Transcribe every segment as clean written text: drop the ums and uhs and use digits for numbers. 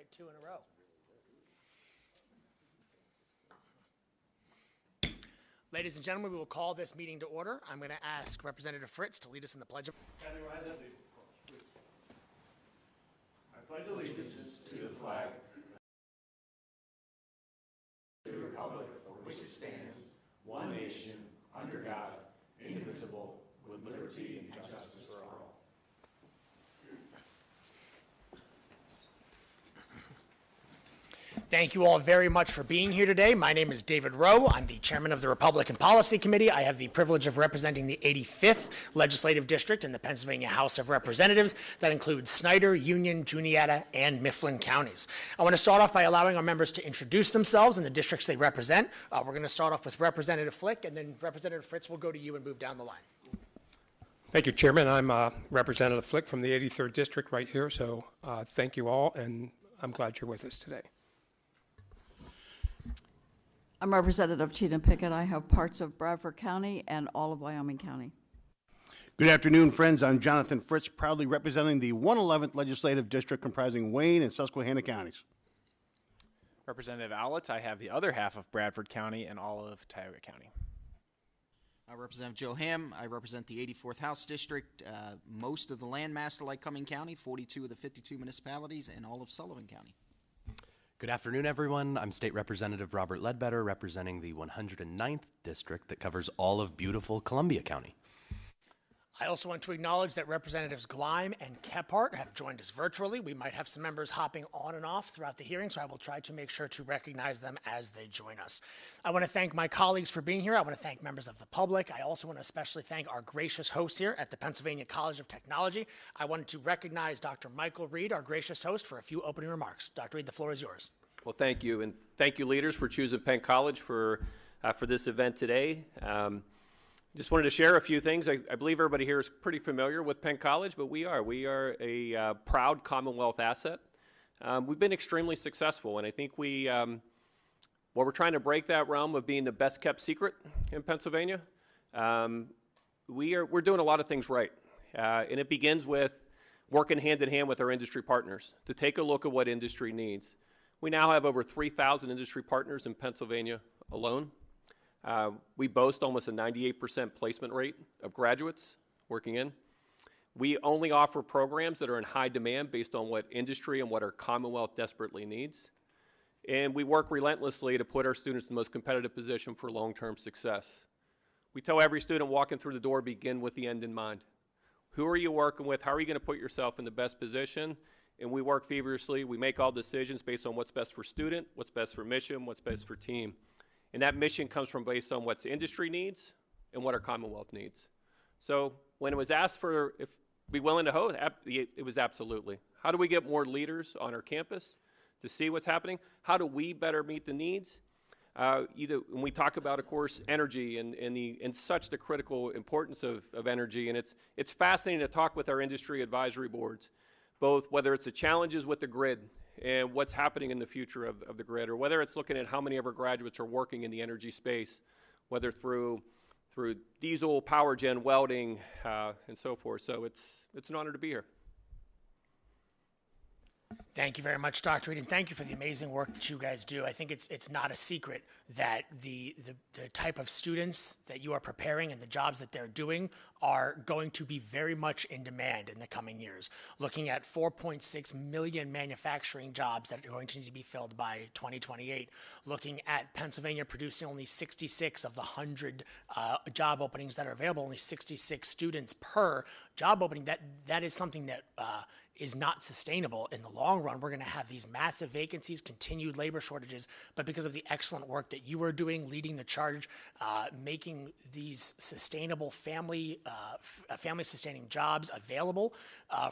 right, 2 in a row. Ladies and gentlemen, we will call this meeting to order. I'm going to ask Representative Fritz to lead us in the Pledge of I pledge allegiance to the flag of the republic for which it stands, one nation, under God, indivisible, with liberty and justice for all. Thank you all very much for being here today. My name is David Rowe. I'm the chairman of the Republican Policy Committee. I have the privilege of representing the 85th Legislative District in the Pennsylvania House of Representatives. That includes Snyder, Union, Juniata, and Mifflin counties. I want to start off by allowing our members to introduce themselves and the districts they represent. We're going to start off with Representative Flick, and then Representative Fritz will go to you and move down the line. Thank you, Chairman. I'm Representative Flick from the 83rd District right here, so thank you all, and I'm glad you're with us today. I'm Representative Tina Pickett. I have parts of Bradford County and all of Wyoming County. Good afternoon, friends. I'm Jonathan Fritz, proudly representing the 111th Legislative District comprising Wayne and Susquehanna counties. Representative Owlett, I have the other half of Bradford County and all of Tioga County. Representative Joe Ham. I represent the 84th House District, most of the landmass to Lycoming County, 42 of the 52 municipalities, and all of Sullivan County. Good afternoon, everyone. I'm State Representative Robert Ledbetter, representing the 109th District that covers all of beautiful Columbia County. I also want to acknowledge that Representatives Gleim and Kephart have joined us virtually. We might have some members hopping on and off throughout the hearing, so I will try to make sure to recognize them as they join us. I want to thank my colleagues for being here. I want to thank members of the public. I also want to especially thank our gracious host here at the Pennsylvania College of Technology. I wanted to recognize Dr. Michael Reed, our gracious host, for a few opening remarks. Dr. Reed, the floor is yours. Well, thank you, and thank you, leaders, for choosing Penn College for this event today. Just wanted to share a few things. I believe everybody here is pretty familiar with Penn College, but we are a proud Commonwealth asset. We've been extremely successful, and I think while we're trying to break that realm of being the best kept secret in Pennsylvania, we're doing a lot of things right, and it begins with working hand in hand with our industry partners to take a look at what industry needs. We now have over 3,000 industry partners in Pennsylvania alone. We boast almost a 98% placement rate of graduates working in. We only offer programs that are in high demand based on what industry and what our Commonwealth desperately needs. And we work relentlessly to put our students in the most competitive position for long-term success. We tell every student walking through the door, begin with the end in mind. Who are you working with? How are you going to put yourself in the best position? And we work feverishly. We make all decisions based on what's best for student, what's best for mission, what's best for team. And that mission comes from based on what industry needs and what our Commonwealth needs. So when it was asked for if be willing to host, it was absolutely. How do we get more leaders on our campus to see what's happening? How do we better meet the needs? When we talk about, of course, energy and such the critical importance of energy, and it's fascinating to talk with our industry advisory boards, both whether it's the challenges with the grid and what's happening in the future of the grid, or whether it's looking at how many of our graduates are working in the energy space, whether through diesel, power gen, welding, and so forth. So it's an honor to be here. Thank you very much, Dr. Reed, and thank you for the amazing work that you guys do. I think it's not a secret that the type of students that you are preparing and the jobs that they're doing are going to be very much in demand in the coming years. Looking at 4.6 million manufacturing jobs that are going to need to be filled by 2028. Looking at Pennsylvania producing only 66 of the 100 job openings that are available, only 66 students per job opening. That is something that is not sustainable in the long run. We're going to have these massive vacancies, continued labor shortages, but because of the excellent work that you are doing, leading the charge, making these sustainable family-sustaining jobs available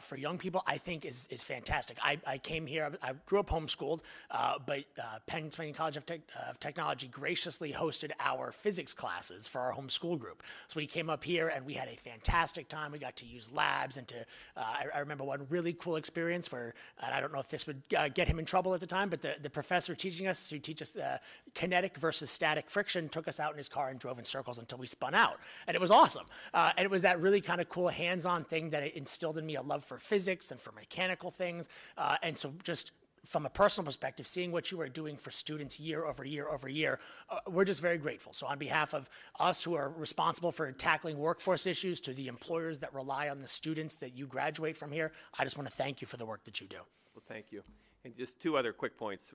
for young people, I think is fantastic. I came here, I grew up homeschooled, but Pennsylvania College of Technology graciously hosted our physics classes for our homeschool group. So we came up here and we had a fantastic time. We got to use labs and I remember one really cool experience where, and I don't know if this would get him in trouble at the time, but the professor teach us kinetic versus static friction took us out in his car and drove in circles until we spun out. And it was awesome. And it was that really kind of cool hands-on thing that it instilled in me a love for physics and for mechanical things. And so just from a personal perspective, seeing what you are doing for students year over year over year, we're just very grateful. So on behalf of us who are responsible for tackling workforce issues, to the employers that rely on the students that you graduate from here, I just want to thank you for the work that you do. Well, thank you. And just two other quick points.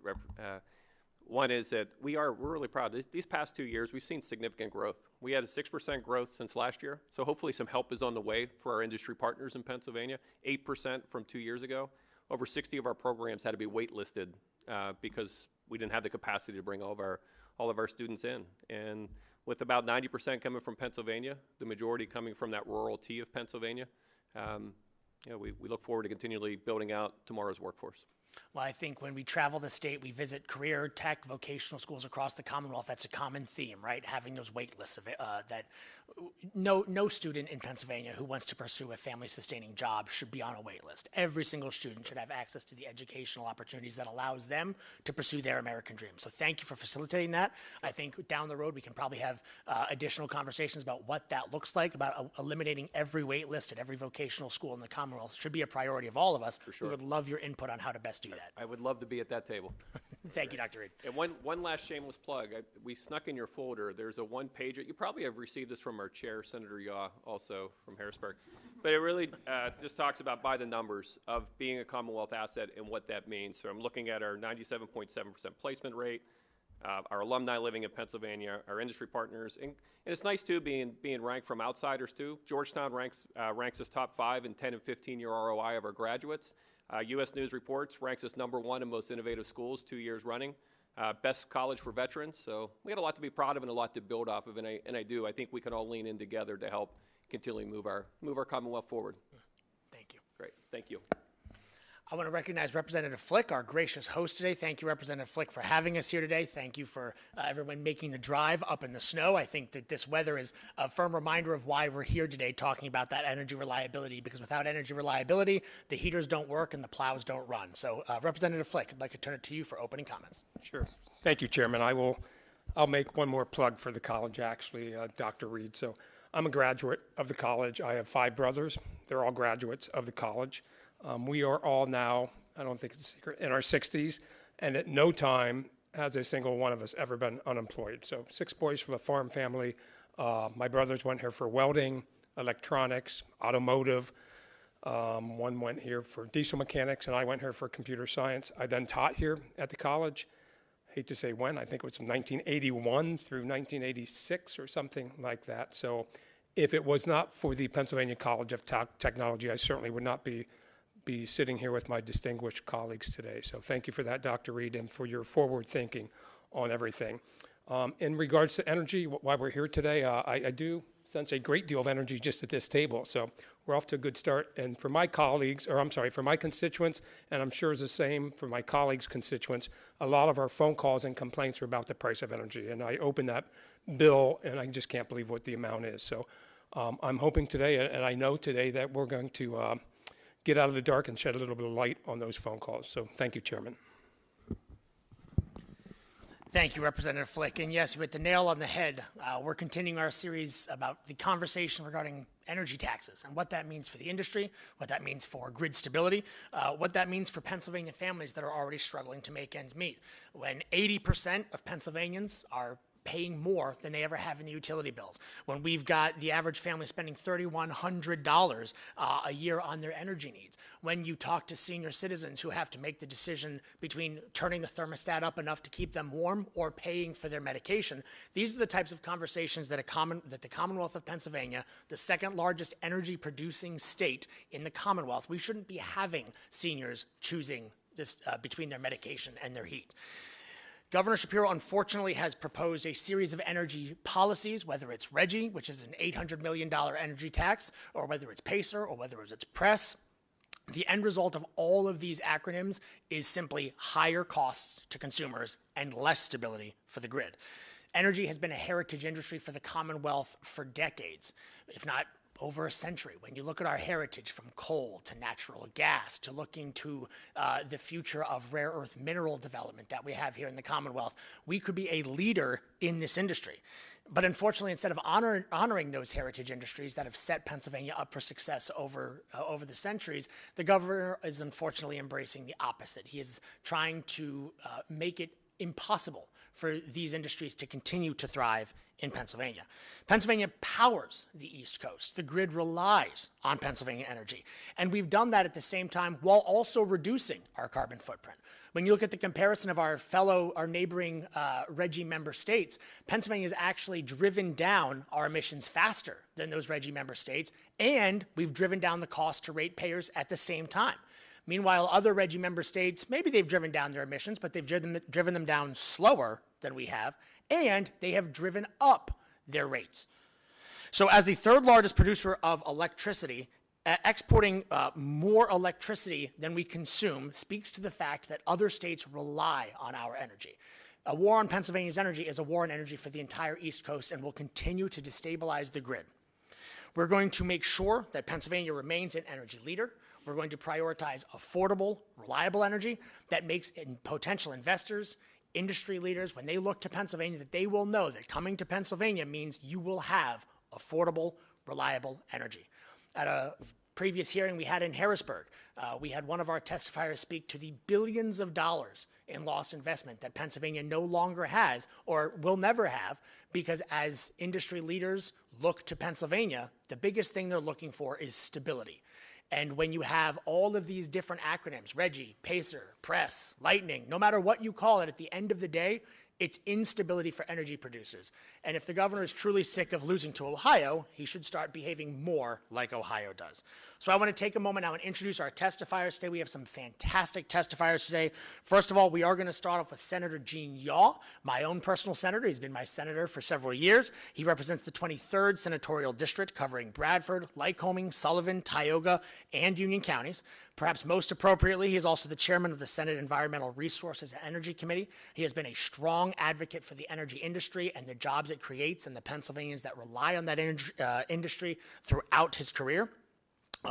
One is that we're really proud. These past 2 years, we've seen significant growth. We had a 6% growth since last year, so hopefully some help is on the way for our industry partners in Pennsylvania. 8% from 2 years ago. Over 60 of our programs had to be waitlisted because we didn't have the capacity to bring all of our students in. And with about 90% coming from Pennsylvania, the majority coming from that rural T of Pennsylvania, we look forward to continually building out tomorrow's workforce. Well, I think when we travel the state, we visit career, tech, vocational schools across the Commonwealth. That's a common theme, right? Having those wait lists of it, that no student in Pennsylvania who wants to pursue a family-sustaining job should be on a wait list. Every single student should have access to the educational opportunities that allows them to pursue their American dream. So thank you for facilitating that. I think down the road we can probably have additional conversations about what that looks like, about eliminating every wait list at every vocational school in the Commonwealth. Should be a priority of all of us. For sure. We would love your input on how to best do that. I would love to be at that table. Thank you, Dr. Reed. And one last shameless plug. We snuck in your folder. There's a one-pager. You probably have received this from our chair, Senator Yaw, also from Harrisburg. But it really just talks about by the numbers of being a Commonwealth asset and what that means. So I'm looking at our 97.7% placement rate, our alumni living in Pennsylvania, our industry partners, and it's nice too being ranked from outsiders too. Georgetown ranks us top 5 in 10 and 15-year ROI of our graduates. U.S. News Reports ranks us #1 in most innovative schools 2 years running. Best college for veterans. So we got a lot to be proud of and a lot to build off of, and I do. I think we can all lean in together to help continually move our Commonwealth forward. Thank you. Great. Thank you. I want to recognize Representative Flick, our gracious host today. Thank you, Representative Flick, for having us here today. Thank you for everyone making the drive up in the snow. I think that this weather is a firm reminder of why we're here today talking about that energy reliability, because without energy reliability, the heaters don't work and the plows don't run. So Representative Flick, I'd like to turn it to you for opening comments. Sure. Thank you, Chairman. I'll make one more plug for the college, actually, Dr. Reed. So I'm a graduate of the college. I have 5 brothers. They're all graduates of the college. We are all now, I don't think it's a secret, in our 60s, and at no time has a single one of us ever been unemployed. So 6 boys from a farm family. My brothers went here for welding, electronics, automotive. One went here for diesel mechanics, and I went here for computer science. I then taught here at the college. Hate to say when, I think it was from 1981 through 1986 or something like that. So if it was not for the Pennsylvania College of Technology, I certainly would not be sitting here with my distinguished colleagues today. So thank you for that, Dr. Reed, and for your forward thinking on everything. In regards to energy, while we're here today, I do sense a great deal of energy just at this table. So we're off to a good start. And for my colleagues, or I'm sorry, for my constituents, and I'm sure it's the same for my colleagues' constituents, a lot of our phone calls and complaints are about the price of energy. And I opened that bill, and I just can't believe what the amount is. So I'm hoping today, and I know today, that we're going to get out of the dark and shed a little bit of light on those phone calls. So thank you, Chairman. Thank you, Representative Flick. And yes, you hit the nail on the head. We're continuing our series about the conversation regarding energy taxes and what that means for the industry, what that means for grid stability, what that means for Pennsylvania families that are already struggling to make ends meet. When 80% of Pennsylvanians are paying more than they ever have in the utility bills, when we've got the average family spending $3,100 a year on their energy needs, when you talk to senior citizens who have to make the decision between turning the thermostat up enough to keep them warm or paying for their medication, these are the types of conversations that the Commonwealth of Pennsylvania, the second largest energy producing state in the Commonwealth, we shouldn't be having seniors choosing this between their medication and their heat. Governor Shapiro, unfortunately, has proposed a series of energy policies, whether it's RGGI, which is an $800 million energy tax, or whether it's PACER, or whether it's PRESS. The end result of all of these acronyms is simply higher costs to consumers and less stability for the grid. Energy has been a heritage industry for the Commonwealth for decades, if not over a century, when you look at our heritage from coal to natural gas to looking to the future of rare earth mineral development that we have here in the Commonwealth, we could be a leader in this industry. But unfortunately, instead of honoring those heritage industries that have set Pennsylvania up for success over the centuries, the governor is unfortunately embracing the opposite. He is trying to make it impossible for these industries to continue to thrive in Pennsylvania. Pennsylvania powers the East Coast. The grid relies on Pennsylvania energy. And we've done that at the same time while also reducing our carbon footprint. When you look at the comparison of our neighboring RGGI member states, Pennsylvania has actually driven down our emissions faster than those RGGI member states, and we've driven down the cost to ratepayers at the same time. Meanwhile, other RGGI member states, maybe they've driven down their emissions, but they've driven them down slower than we have, and they have driven up their rates. So as the third largest producer of electricity, exporting more electricity than we consume speaks to the fact that other states rely on our energy. A war on Pennsylvania's energy is a war on energy for the entire East Coast and will continue to destabilize the grid. We're going to make sure that Pennsylvania remains an energy leader. We're going to prioritize affordable, reliable energy that makes potential investors, industry leaders, when they look to Pennsylvania, that they will know that coming to Pennsylvania means you will have affordable, reliable energy. At a previous hearing we had in Harrisburg, we had one of our testifiers speak to the billions of dollars in lost investment that Pennsylvania no longer has or will never have, because as industry leaders look to Pennsylvania, the biggest thing they're looking for is stability. And when you have all of these different acronyms, RGGI, PACER, PRESS, Lightning, no matter what you call it, at the end of the day, it's instability for energy producers. And if the governor is truly sick of losing to Ohio, he should start behaving more like Ohio does. So I want to take a moment now and introduce our testifiers today. We have some fantastic testifiers today. First of all, we are going to start off with Senator Gene Yaw, my own personal senator. He's been my senator for several years. He represents the 23rd Senatorial District, covering Bradford, Lycoming, Sullivan, Tioga, and Union counties. Perhaps most appropriately, he is also the chairman of the Senate Environmental Resources and Energy Committee. He has been a strong advocate for the energy industry and the jobs it creates and the Pennsylvanians that rely on that industry throughout his career.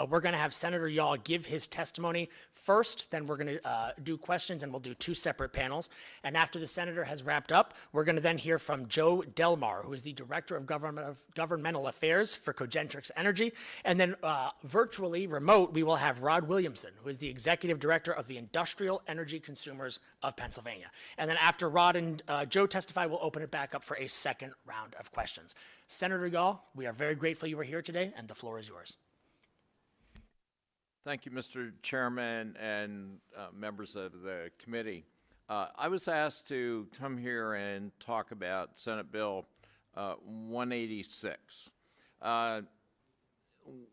We're going to have Senator Yaw give his testimony first, then we're going to do questions, and we'll do two separate panels. And after the senator has wrapped up, we're going to then hear from Joe Delmar, who is the Director of Governmental Affairs for Cogentrix Energy. And then virtually remote, we will have Rod Williamson, who is the Executive Director of the Industrial Energy Consumers of Pennsylvania. And then after Rod and Joe testify, we'll open it back up for a second round of questions. Senator Yaw, we are very grateful you are here today, and the floor is yours. Thank you, Mr. Chairman and members of the committee. I was asked to come here and talk about Senate Bill 186,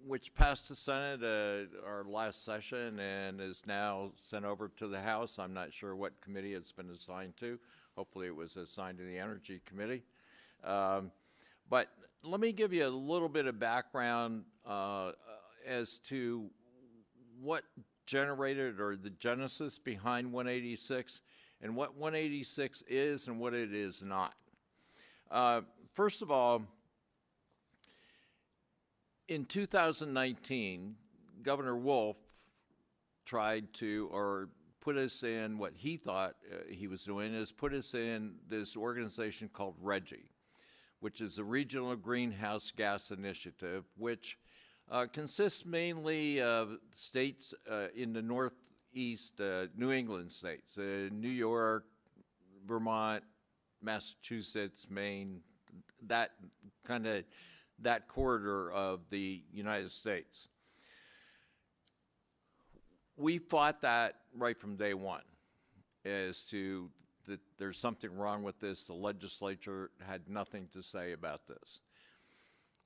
which passed the Senate our last session and is now sent over to the House. I'm not sure what committee it's been assigned to. Hopefully it was assigned to the Energy Committee. But let me give you a little bit of background as to what generated or the genesis behind 186 and what 186 is and what it is not. First of all, in 2019, Governor Wolf tried to, or put us in what he thought he was doing, is put us in this organization called RGGI, which is the Regional Greenhouse Gas Initiative, which consists mainly of states in the Northeast, New England states, New York, Vermont, Massachusetts, Maine, that corridor of the United States. We fought that right from day one as to that there's something wrong with this. The legislature had nothing to say about this.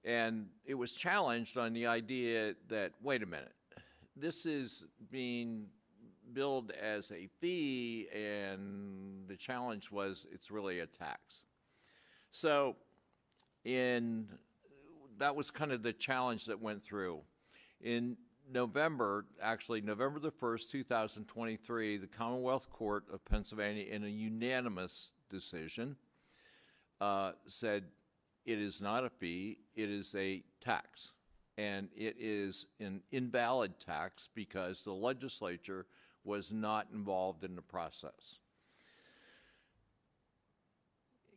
And it was challenged on the idea that, wait a minute, this is being billed as a fee, and the challenge was it's really a tax. So that was kind of the challenge that went through. In November, actually November the 1st, 2023, the Commonwealth Court of Pennsylvania, in a unanimous decision, said it is not a fee, it is a tax. and it is an invalid tax because the legislature was not involved in the process.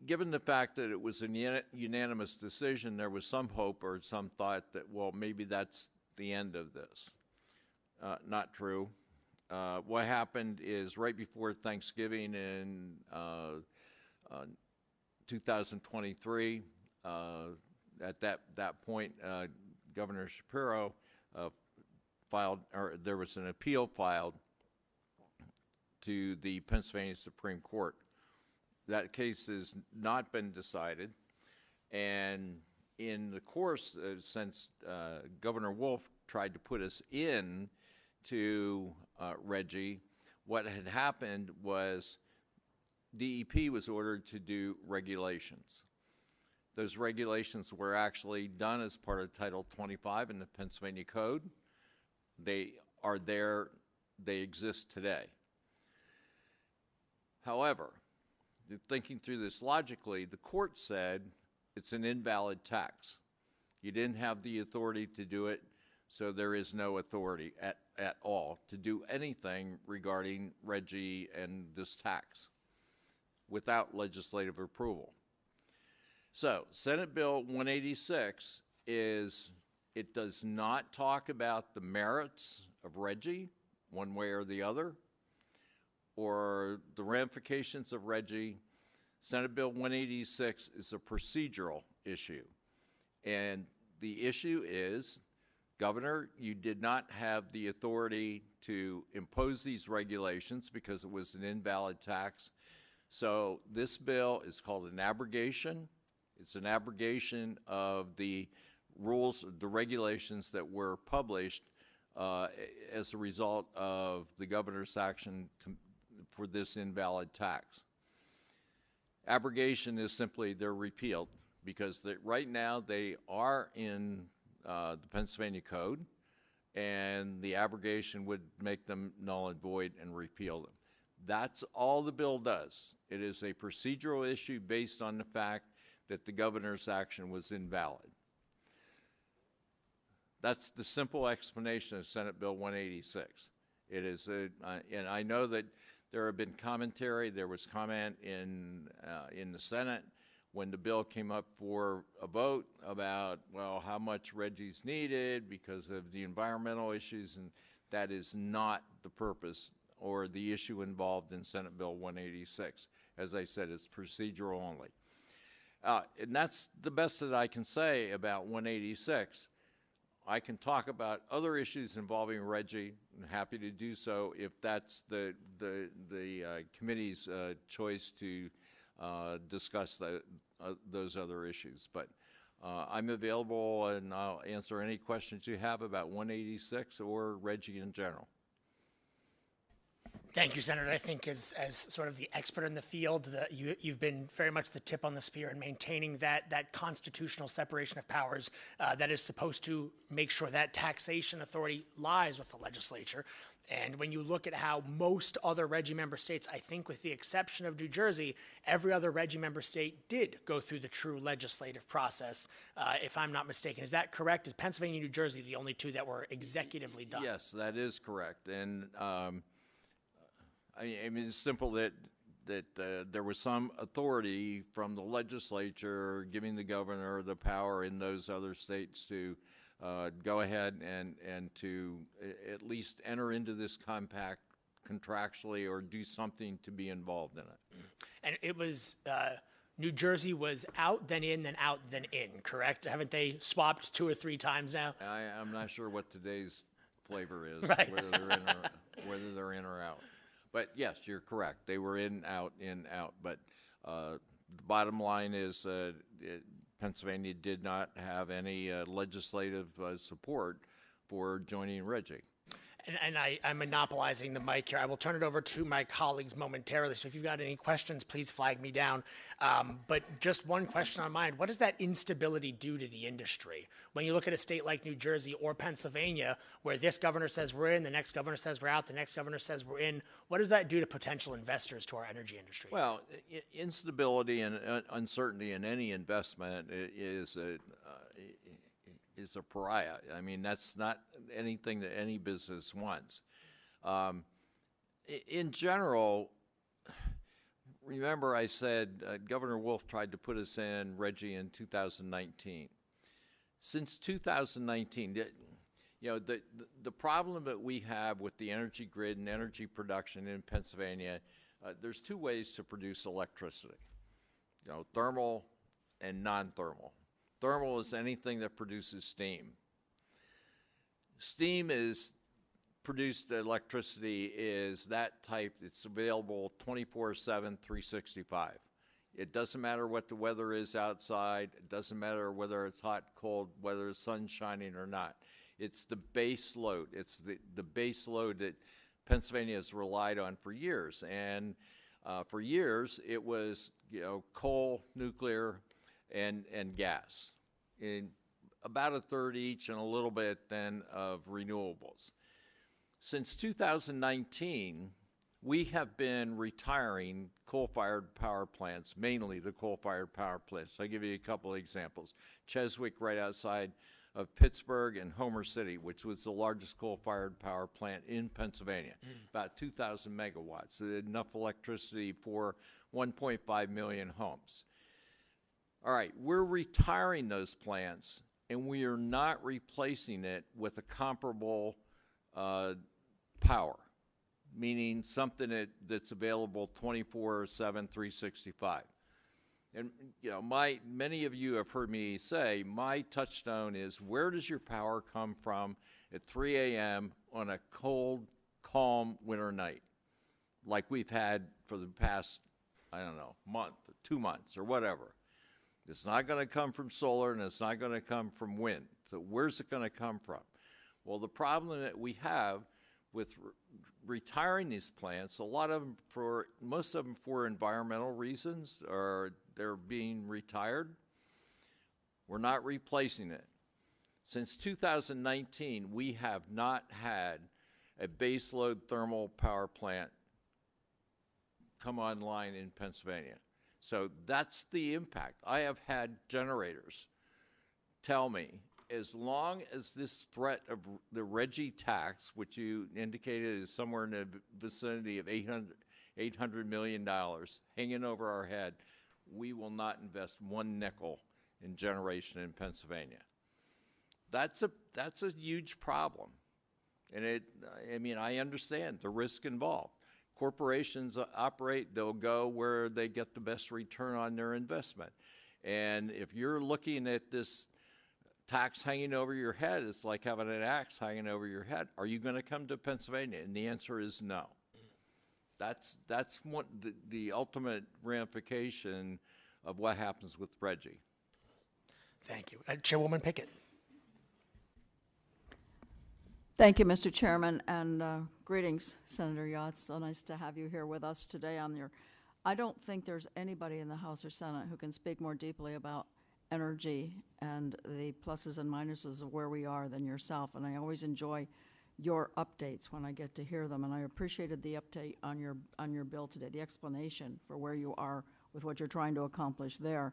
Given the fact that it was a unanimous decision, there was some hope or some thought that, well, maybe that's the end of this. Not true. What happened is right before Thanksgiving in 2023, at that point, Governor Shapiro filed, or there was an appeal filed to the Pennsylvania Supreme Court. That case has not been decided, and in the course, since Governor Wolf tried to put us in to RGGI, what had happened was DEP was ordered to do regulations. Those regulations were actually done as part of Title 25 in the Pennsylvania Code. They are there, they exist today. However, thinking through this logically, the court said it's an invalid tax. You didn't have the authority to do it, so there is no authority at all to do anything regarding RGGI and this tax without legislative approval. So Senate Bill 186 it does not talk about the merits of RGGI one way or the other, or the ramifications of RGGI. Senate Bill 186 is a procedural issue. And the issue is, Governor, you did not have the authority to impose these regulations because it was an invalid tax. So this bill is called an abrogation. It's an abrogation of the rules, the regulations that were published as a result of the governor's action for this invalid tax. Abrogation is simply they're repealed because right now they are in the Pennsylvania Code, and the abrogation would make them null and void and repeal them. That's all the bill does. It is a procedural issue based on the fact that the governor's action was invalid. That's the simple explanation of Senate Bill 186. It is, and I know that there have been commentary. There was comment in the Senate when the bill came up for a vote about, well, how much RGGI's needed because of the environmental issues, and that is not the purpose or the issue involved in Senate Bill 186. As I said, it's procedural only. And that's the best that I can say about 186. I can talk about other issues involving RGGI. I'm happy to do so if that's the committee's choice to discuss those other issues. But I'm available, and I'll answer any questions you have about 186 or RGGI in general. Thank you, Senator. I think as sort of the expert in the field, you've been very much the tip on the spear in maintaining that constitutional separation of powers that is supposed to make sure that taxation authority lies with the legislature. And when you look at how most other RGGI member states, I think with the exception of New Jersey, every other RGGI member state did go through the true legislative process, if I'm not mistaken. Is that correct? Is Pennsylvania and New Jersey the only two that were executively done? Yes, that is correct. And I mean, it's simple that there was some authority from the legislature giving the governor the power in those other states to go ahead and to at least enter into this compact contractually or do something to be involved in it. And it was, New Jersey was out, then in, then out, then in, correct? Haven't they swapped 2 or 3 times now? I'm not sure what today's flavor is, Right. whether they're in or out. But yes, you're correct. They were in, out, But the bottom line is Pennsylvania did not have any legislative support for joining RGGI. And I'm monopolizing the mic here. I will turn it over to my colleagues momentarily. So if you've got any questions, please flag me down. But just one question on mine. What does that instability do to the industry? When you look at a state like New Jersey or Pennsylvania, where this governor says we're in, the next governor says we're out, the next governor says we're in, what does that do to potential investors to our energy industry? Well, instability and uncertainty in any investment is is a pariah. I mean, that's not anything that any business wants. In general, remember I said Governor Wolf tried to put us in RGGI in 2019. Since 2019, you know, the problem that we have with the energy grid and energy production in Pennsylvania, there's two ways to produce electricity. You know, thermal and non-thermal. Thermal is anything that produces steam. Steam is produced electricity is that type. It's available 24/7, 365. It doesn't matter what the weather is outside. It doesn't matter whether it's hot, cold, whether the sun's shining or not. It's the base load. It's the base load that Pennsylvania has relied on for years. And for years, it was, you know, coal, nuclear, and gas, in about a third each, and a little bit then of renewables. Since 2019, we have been retiring coal-fired power plants, mainly the coal-fired power plants. I'll give you a couple of examples. Cheswick, right outside of Pittsburgh, and Homer City, which was the largest coal-fired power plant in Pennsylvania, about 2,000 megawatts. It had enough electricity for 1.5 million homes. All right, we're retiring those plants, and we are not replacing it with a comparable power, meaning something that's available 24/7, 365. And, you know, many of you have heard me say, my touchstone is, where does your power come from at 3 a.m. on a cold, calm winter night, like we've had for the past, I don't know, month, 2 months, or whatever? It's not going to come from solar, and it's not going to come from wind. So where's it going to come from? Well, the problem that we have with retiring these plants, a lot of them most of them for environmental reasons, or they're being retired. We're not replacing it. Since 2019, we have not had a baseload thermal power plant come online in Pennsylvania. So that's the impact. I have had generators tell me, as long as this threat of the RGGI tax, which you indicated is somewhere in the vicinity of $800 million hanging over our head, we will not invest one nickel in generation in Pennsylvania. That's a huge problem. And I mean, I understand the risk involved. Corporations operate, they'll go where they get the best return on their investment. And if you're looking at this tax hanging over your head, it's like having an axe hanging over your head. Are you going to come to Pennsylvania? And the answer is no. That's what the ultimate ramification of what happens with RGGI. Thank you. Chairwoman Pickett. Thank you, Mr. Chairman, and greetings, Senator Yachts. So nice to have you here with us today on your, I don't think there's anybody in the House or Senate who can speak more deeply about energy and the pluses and minuses of where we are than yourself, and I always enjoy your updates when I get to hear them, and I appreciated the update on your bill today, the explanation for where you are with what you're trying to accomplish there.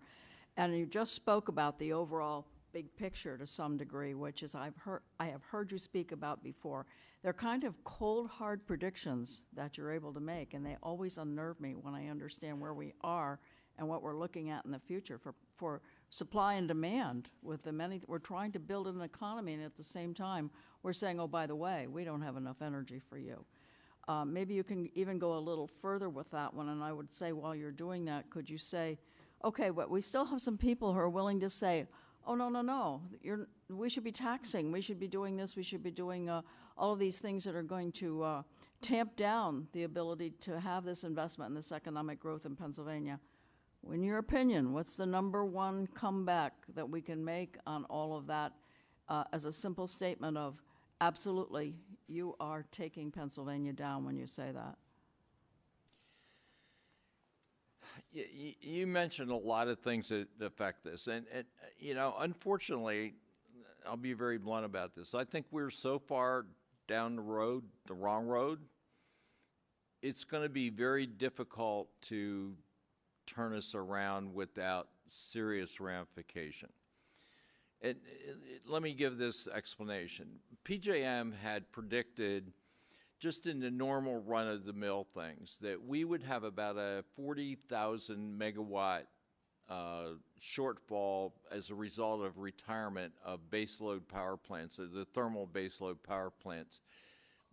And you just spoke about the overall big picture to some degree, which is I have heard you speak about before. They're kind of cold, hard predictions that you're able to make, and they always unnerve me when I understand where we are and what we're looking at in the future for supply and demand. With the many, we're trying to build an economy, and at the same time, we're saying, oh, by the way, we don't have enough energy for you. Maybe you can even go a little further with that one, and I would say while you're doing that, could you say, okay, but we still have some people who are willing to say, oh, no, we should be taxing, we should be doing this, we should be doing all of these things that are going to tamp down the ability to have this investment and this economic growth in Pennsylvania. In your opinion, what's the number one comeback that we can make on all of that as a simple statement of, absolutely, you are taking Pennsylvania down when you say that? You mentioned a lot of things that affect this, and you know, unfortunately, I'll be very blunt about this. I think we're so far down the road, the wrong road, it's going to be very difficult to turn us around without serious ramification. let me give this explanation. PJM had predicted, just in the normal run-of-the-mill things, that we would have about a 40,000 megawatt shortfall as a result of retirement of baseload power plants, or the thermal baseload power plants,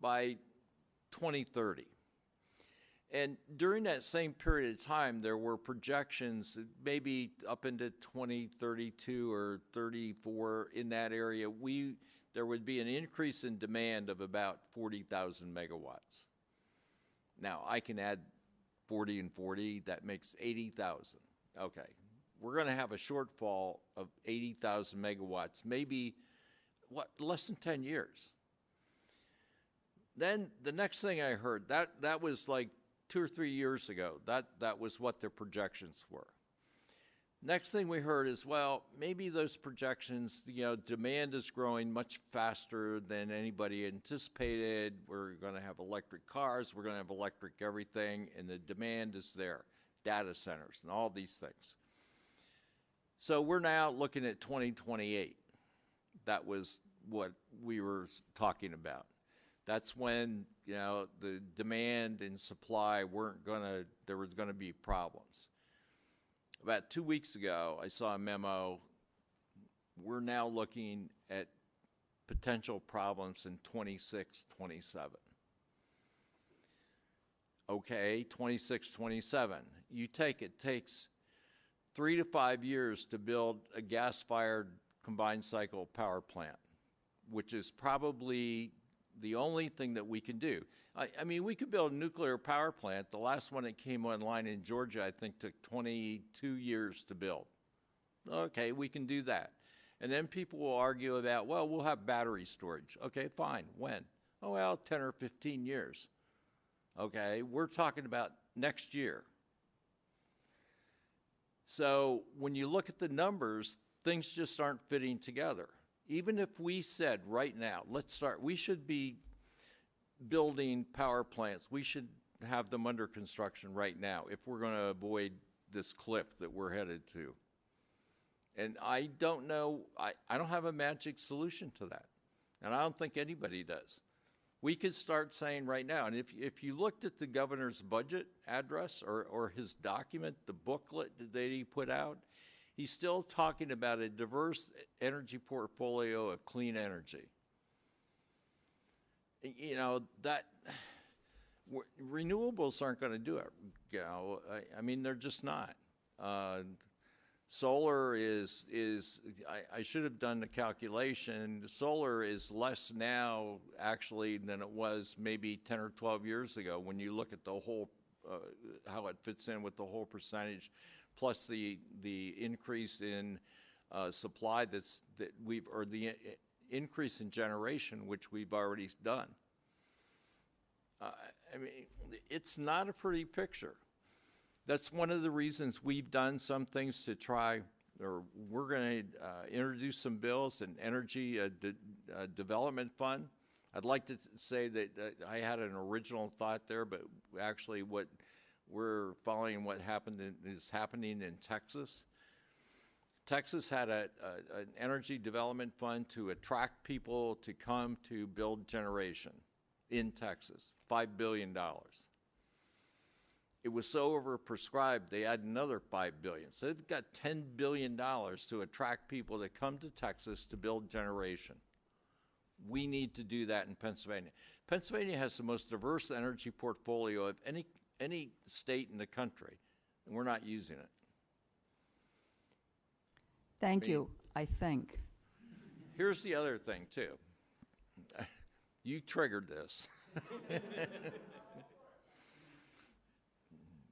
by 2030. And during that same period of time, there were projections, maybe up into 2032 or 34, in that area, there would be an increase in demand of about 40,000 megawatts. Now, I can add 40 and 40, that makes 80,000. Okay, we're going to have a shortfall of 80,000 megawatts, maybe, less than 10 years. Then the next thing I heard, that was like 2 or 3 years ago. That was what their projections were. Next thing we heard is, well, maybe those projections, demand is growing much faster than anybody anticipated. We're going to have electric cars, we're going to have electric everything, and the demand is there, data centers and all these things. So we're now looking at 2028. That was what we were talking about. That's when, the demand and supply there was going to be problems. About 2 weeks ago, I saw a memo. We're now looking at potential problems in 26, 27. Okay, 26, 27. It takes 3 to 5 years to build a gas-fired combined cycle power plant, which is probably the only thing that we can do. I mean, we could build a nuclear power plant. The last one that came online in Georgia, I think, took 22 years to build. Okay, we can do that. And then people will argue about, well, we'll have battery storage. Okay, fine. When? Oh, well, 10 or 15 years. Okay, we're talking about next year. So when you look at the numbers, things just aren't fitting together. Even if we said right now, we should be building power plants. We should have them under construction right now if we're going to avoid this cliff that we're headed to. And I don't know, I don't have a magic solution to that. And I don't think anybody does. We could start saying right now, and if you looked at the governor's budget address or his document, the booklet that he put out, he's still talking about a diverse energy portfolio of clean energy. Renewables aren't going to do it. I mean, they're just not. Solar is I should have done the calculation. Solar is less now, actually, than it was maybe 10 or 12 years ago when you look at the whole, how it fits in with the whole percentage, plus the increase in supply or the increase in generation, which we've already done. I mean, it's not a pretty picture. That's one of the reasons we've done some things to try, or we're going to introduce some bills, an energy development fund. I'd like to say that I had an original thought there, but actually what we're following what is happening in Texas. Texas had an energy development fund to attract people to come to build generation in Texas, $5 billion. It was so overprescribed, they had another $5 billion. So they've got $10 billion to attract people to come to Texas to build generation. We need to do that in Pennsylvania. Pennsylvania has the most diverse energy portfolio of any state in the country, and we're not using it. Thank you, I think. Here's the other thing, too. You triggered this.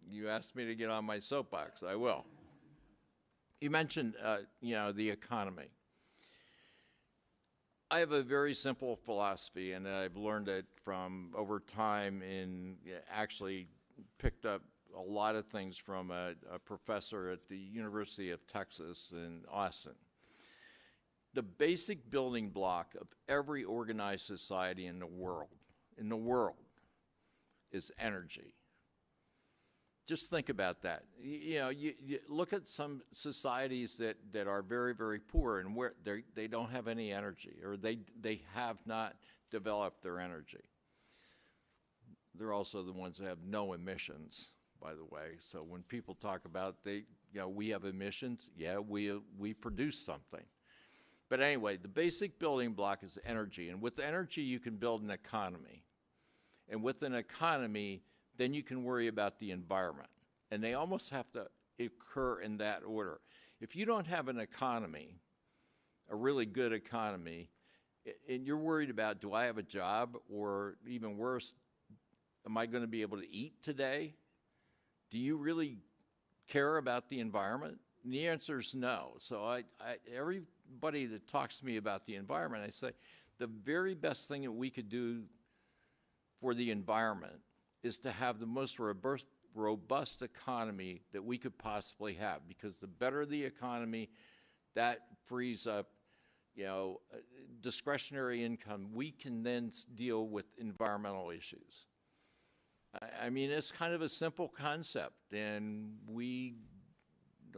You asked me to get on my soapbox. I will. You mentioned, the economy. I have a very simple philosophy, and I've learned it from over time and actually picked up a lot of things from a professor at the University of Texas in Austin. The basic building block of every organized society in the world, is energy. just think about that. You know, you look at some societies that are very, very poor and where they don't have any energy, or they have not developed their energy. They're also the ones that have no emissions, by the way. So when people talk about we have emissions, yeah, we produce something. But anyway, the basic building block is energy, and with energy you can build an economy. And with an economy, then you can worry about the environment. And they almost have to occur in that order. If you don't have an economy, a really good economy, and you're worried about, do I have a job, or even worse, am I going to be able to eat today? Do you really care about the environment? And the answer is no. So everybody that talks to me about the environment, I say, the very best thing that we could do for the environment is to have the most robust economy that we could possibly have, because the better the economy, that frees up, discretionary income. We can then deal with environmental issues. I mean, it's kind of a simple concept, and we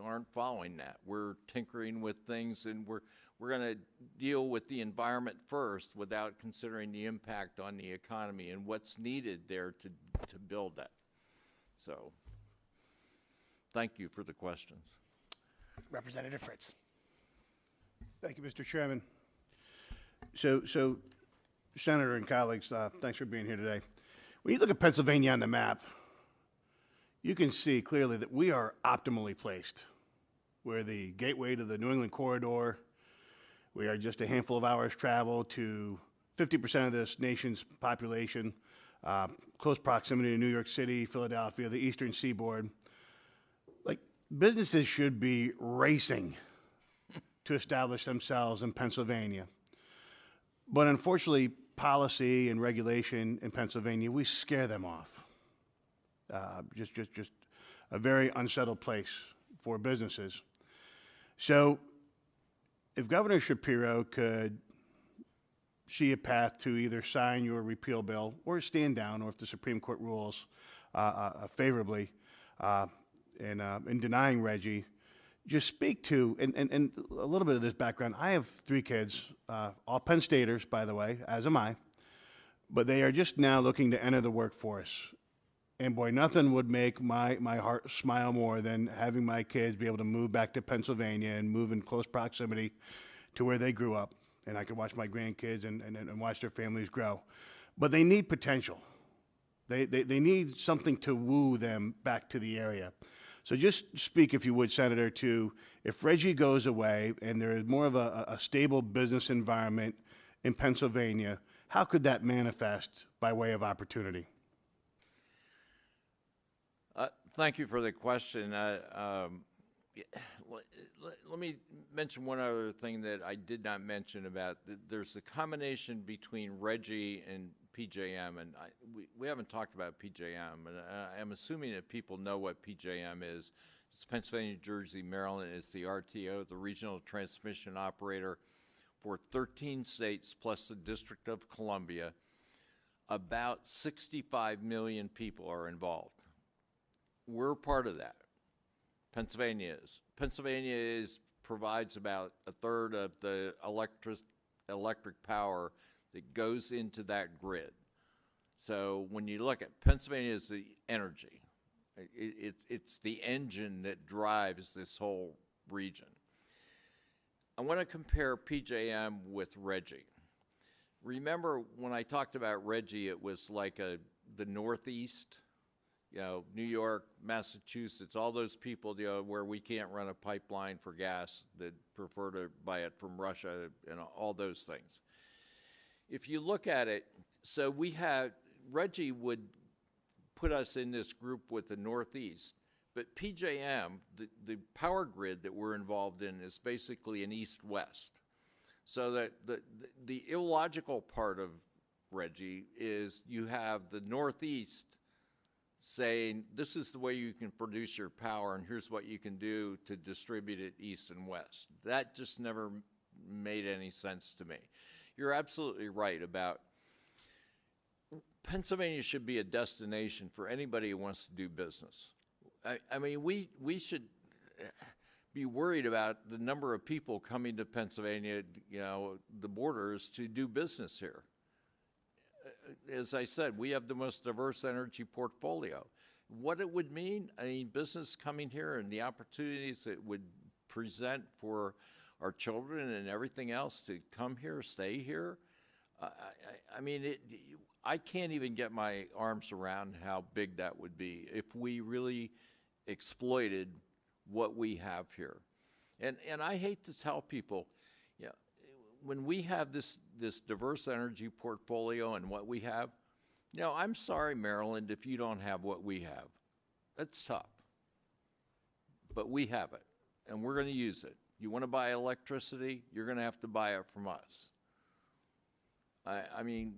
aren't following that. We're tinkering with things, and we're going to deal with the environment first without considering the impact on the economy and what's needed there to build that. So, thank you for the questions. Representative Fritz. Thank you, Mr. Chairman. So Senator and colleagues, thanks for being here today. When you look at Pennsylvania on the map, you can see clearly that we are optimally placed. We're the gateway to the New England corridor. We are just a handful of hours travel to 50% of this nation's population, close proximity to New York City, Philadelphia, the Eastern Seaboard. Like, businesses should be racing to establish themselves in Pennsylvania. But unfortunately, policy and regulation in Pennsylvania, we scare them off. Just a very unsettled place for businesses. So if Governor Shapiro could see a path to either sign your repeal bill or stand down, or if the Supreme Court rules favorably in denying Reggie, just speak to, and a little bit of this background. I have 3 kids, all Penn Staters, by the way, as am I, but they are just now looking to enter the workforce. And boy, nothing would make my heart smile more than having my kids be able to move back to Pennsylvania and move in close proximity to where they grew up. And I could watch my grandkids and watch their families grow. But they need potential. They need something to woo them back to the area. So just speak, if you would, Senator, to if Reggie goes away and there is more of a stable business environment in Pennsylvania, how could that manifest by way of opportunity? Thank you for the question. Let me mention one other thing that I did not mention about. There's a combination between Reggie and PJM, and we haven't talked about PJM, and I'm assuming that people know what PJM is. It's Pennsylvania, New Jersey, Maryland. It's the RTO, the Regional Transmission Operator, for 13 states plus the District of Columbia. About 65 million people are involved. We're part of that. Pennsylvania is. Pennsylvania provides about a third of the electric power that goes into that grid. So when you look at Pennsylvania as the energy, it's the engine that drives this whole region. I want to compare PJM with Reggie. Remember when I talked about Reggie, it was like the Northeast, New York, Massachusetts, all those people, where we can't run a pipeline for gas, that prefer to buy it from Russia, and all those things. If you look at it, so Reggie would put us in this group with the Northeast, but PJM, the power grid that we're involved in, is basically an east-west. So that the illogical part of Reggie is you have the Northeast saying, this is the way you can produce your power, and here's what you can do to distribute it east and west. That just never made any sense to me. You're absolutely right about Pennsylvania should be a destination for anybody who wants to do business. I mean, we should be worried about the number of people coming to Pennsylvania, you know, the borders to do business here. As I said, we have the most diverse energy portfolio. What it would mean, I mean, business coming here and the opportunities it would present for our children and everything else to come here, stay here. I mean, I can't even get my arms around how big that would be if we really exploited what we have here. And I hate to tell people, you know, when we have this diverse energy portfolio and what we have, you know, I'm sorry, Maryland, if you don't have what we have. That's tough. But we have it, and we're going to use it. You want to buy electricity, you're going to have to buy it from us. I mean,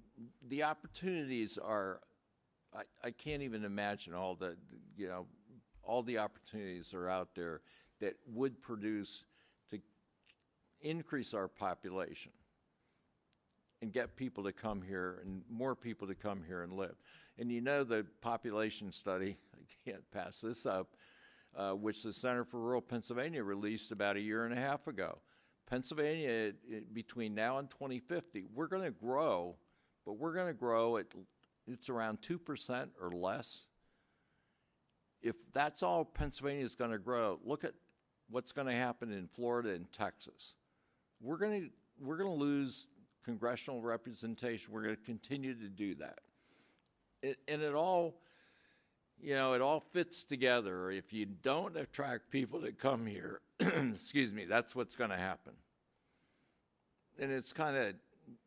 the opportunities are, I can't even imagine all the, you know, all the opportunities are out there that would produce to increase our population and get people to come here and more people to come here and live. And you know the population study, I can't pass this up, which the Center for Rural Pennsylvania released about a year and a half ago. Pennsylvania, between now and 2050, we're going to grow, but we're going to grow at, it's around 2% or less. If that's all Pennsylvania is going to grow, look at what's going to happen in Florida and Texas. We're going to lose congressional representation. We're going to continue to do that. And it all, you know, it all fits together. If you don't attract people to come here, excuse me, that's what's going to happen. And it's kind of,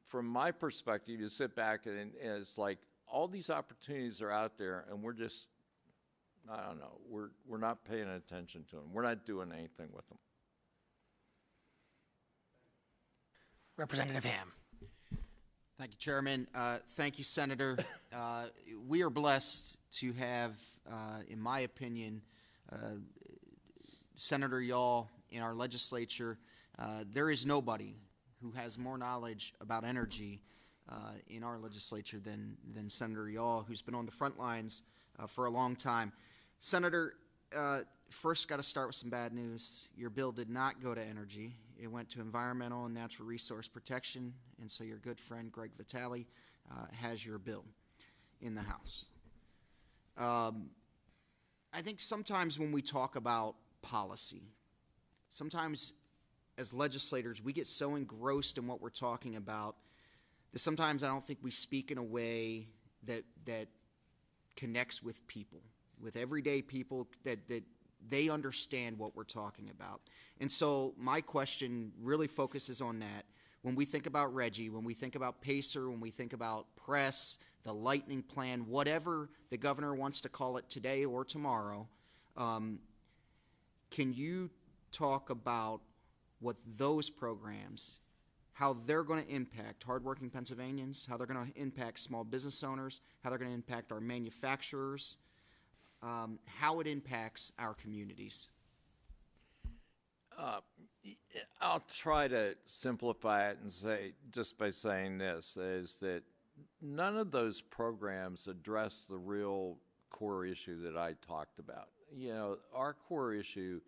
from my perspective, you sit back and it's like all these opportunities are out there, and we're just, I don't know, we're not paying attention to them. We're not doing anything with them. Representative Ham. Thank you, Chairman. Thank you, Senator. We are blessed to have, in my opinion, Senator Yaw in our legislature. There is nobody who has more knowledge about energy in our legislature than Senator Yaw, who's been on the front lines for a long time. Senator, first got to start with some bad news. Your bill did not go to energy. It went to environmental and natural resource protection, and so your good friend Greg Vitale has your bill in the House. I think sometimes when we talk about policy, sometimes as legislators we get so engrossed in what we're talking about that sometimes I don't think we speak in a way that connects with people, with everyday people, that they understand what we're talking about. And so my question really focuses on that. When we think about RGGI, when we think about PACER, when we think about PRESS, the Lightning Plan, whatever the governor wants to call it today or tomorrow, can you talk about what those programs, how they're going to impact hardworking Pennsylvanians, how they're going to impact small business owners, how they're going to impact our manufacturers, how it impacts our communities? I'll try to simplify it and say, just by saying this, is that none of those programs address the real core issue that I talked about. You know, our core issue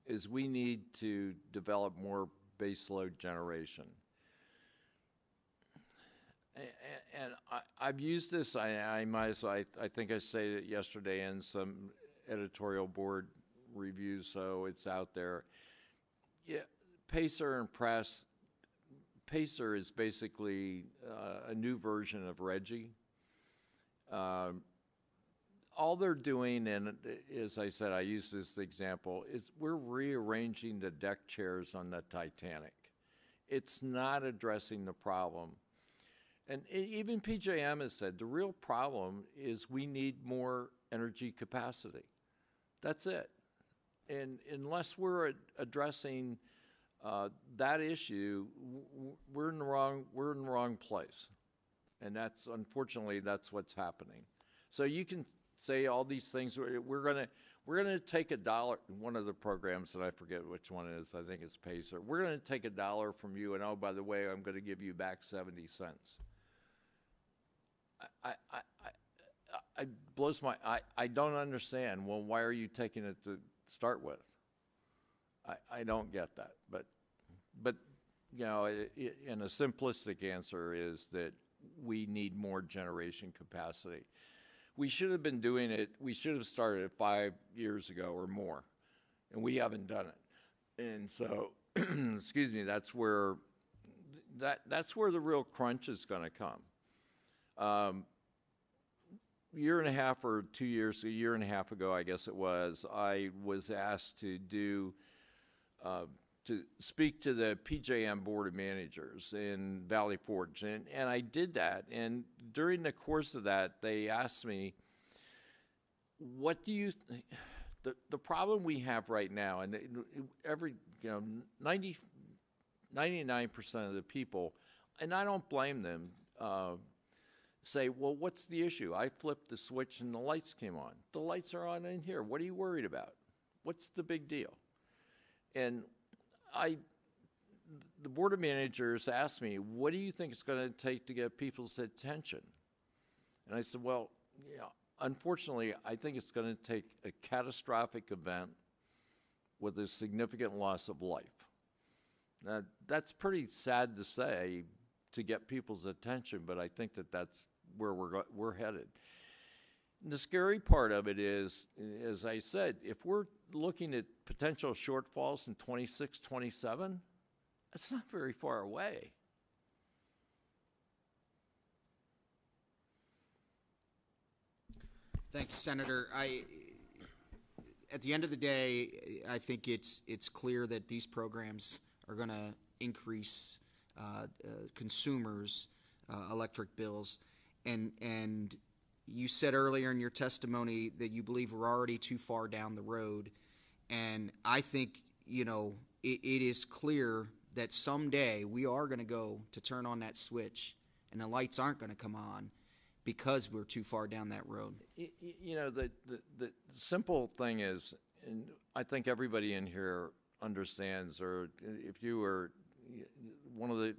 is we need to develop more baseload generation. And I've used this, I might as well, I think I stated it yesterday in some editorial board reviews, so it's out there. Yeah, PACER and PRESS, PACER is basically a new version of RGGI. All they're doing, and as I said, I use this example, is we're rearranging the deck chairs on the Titanic. It's not addressing the problem. And even PJM has said the real problem is we need more energy capacity. That's it. And unless we're addressing that issue, we're in the wrong place. And that's, unfortunately, that's what's happening. So you can say all these things. We're gonna take $1. One of the programs that I forget which one it is, I think it's PACER. We're gonna take $1 from you, and oh, by the way, I'm gonna give you back 70 cents. it blows I don't understand. Well, why are you taking it to start with? I don't get that. But you know, and a simplistic answer is that we need more generation capacity. We should have been doing it, we should have started it 5 years ago or more, and we haven't done it. And so, excuse me, that's where the real crunch is going to come. Year and a half or 2 years, a year and a half ago, I guess it was, I was asked to speak to the PJM Board of Managers in Valley Forge, and I did that. And during the course of that, they asked me, what do you, the problem we have right now, and every, 99% of the people, and I don't blame them, say, well, what's the issue? I flipped the switch and the lights came on. The lights are on in here. What are you worried about? What's the big deal? And the Board of Managers asked me, what do you think it's going to take to get people's attention? And I said, well, unfortunately, I think it's going to take a catastrophic event with a significant loss of life. Now, that's pretty sad to say to get people's attention, but I think that that's where we're headed. The scary part of it is, as I said, if we're looking at potential shortfalls in 26, 27, that's not very far away. Thank you, Senator. At the end of the day, I think it's clear that these programs are going to increase consumers' electric bills, and you said earlier in your testimony that you believe we're already too far down the road, and I think it is clear that someday we are going to go to turn on that switch, and the lights aren't going to come on because we're too far down that road. The simple thing is, and I think everybody in here understands, or if you were, one of the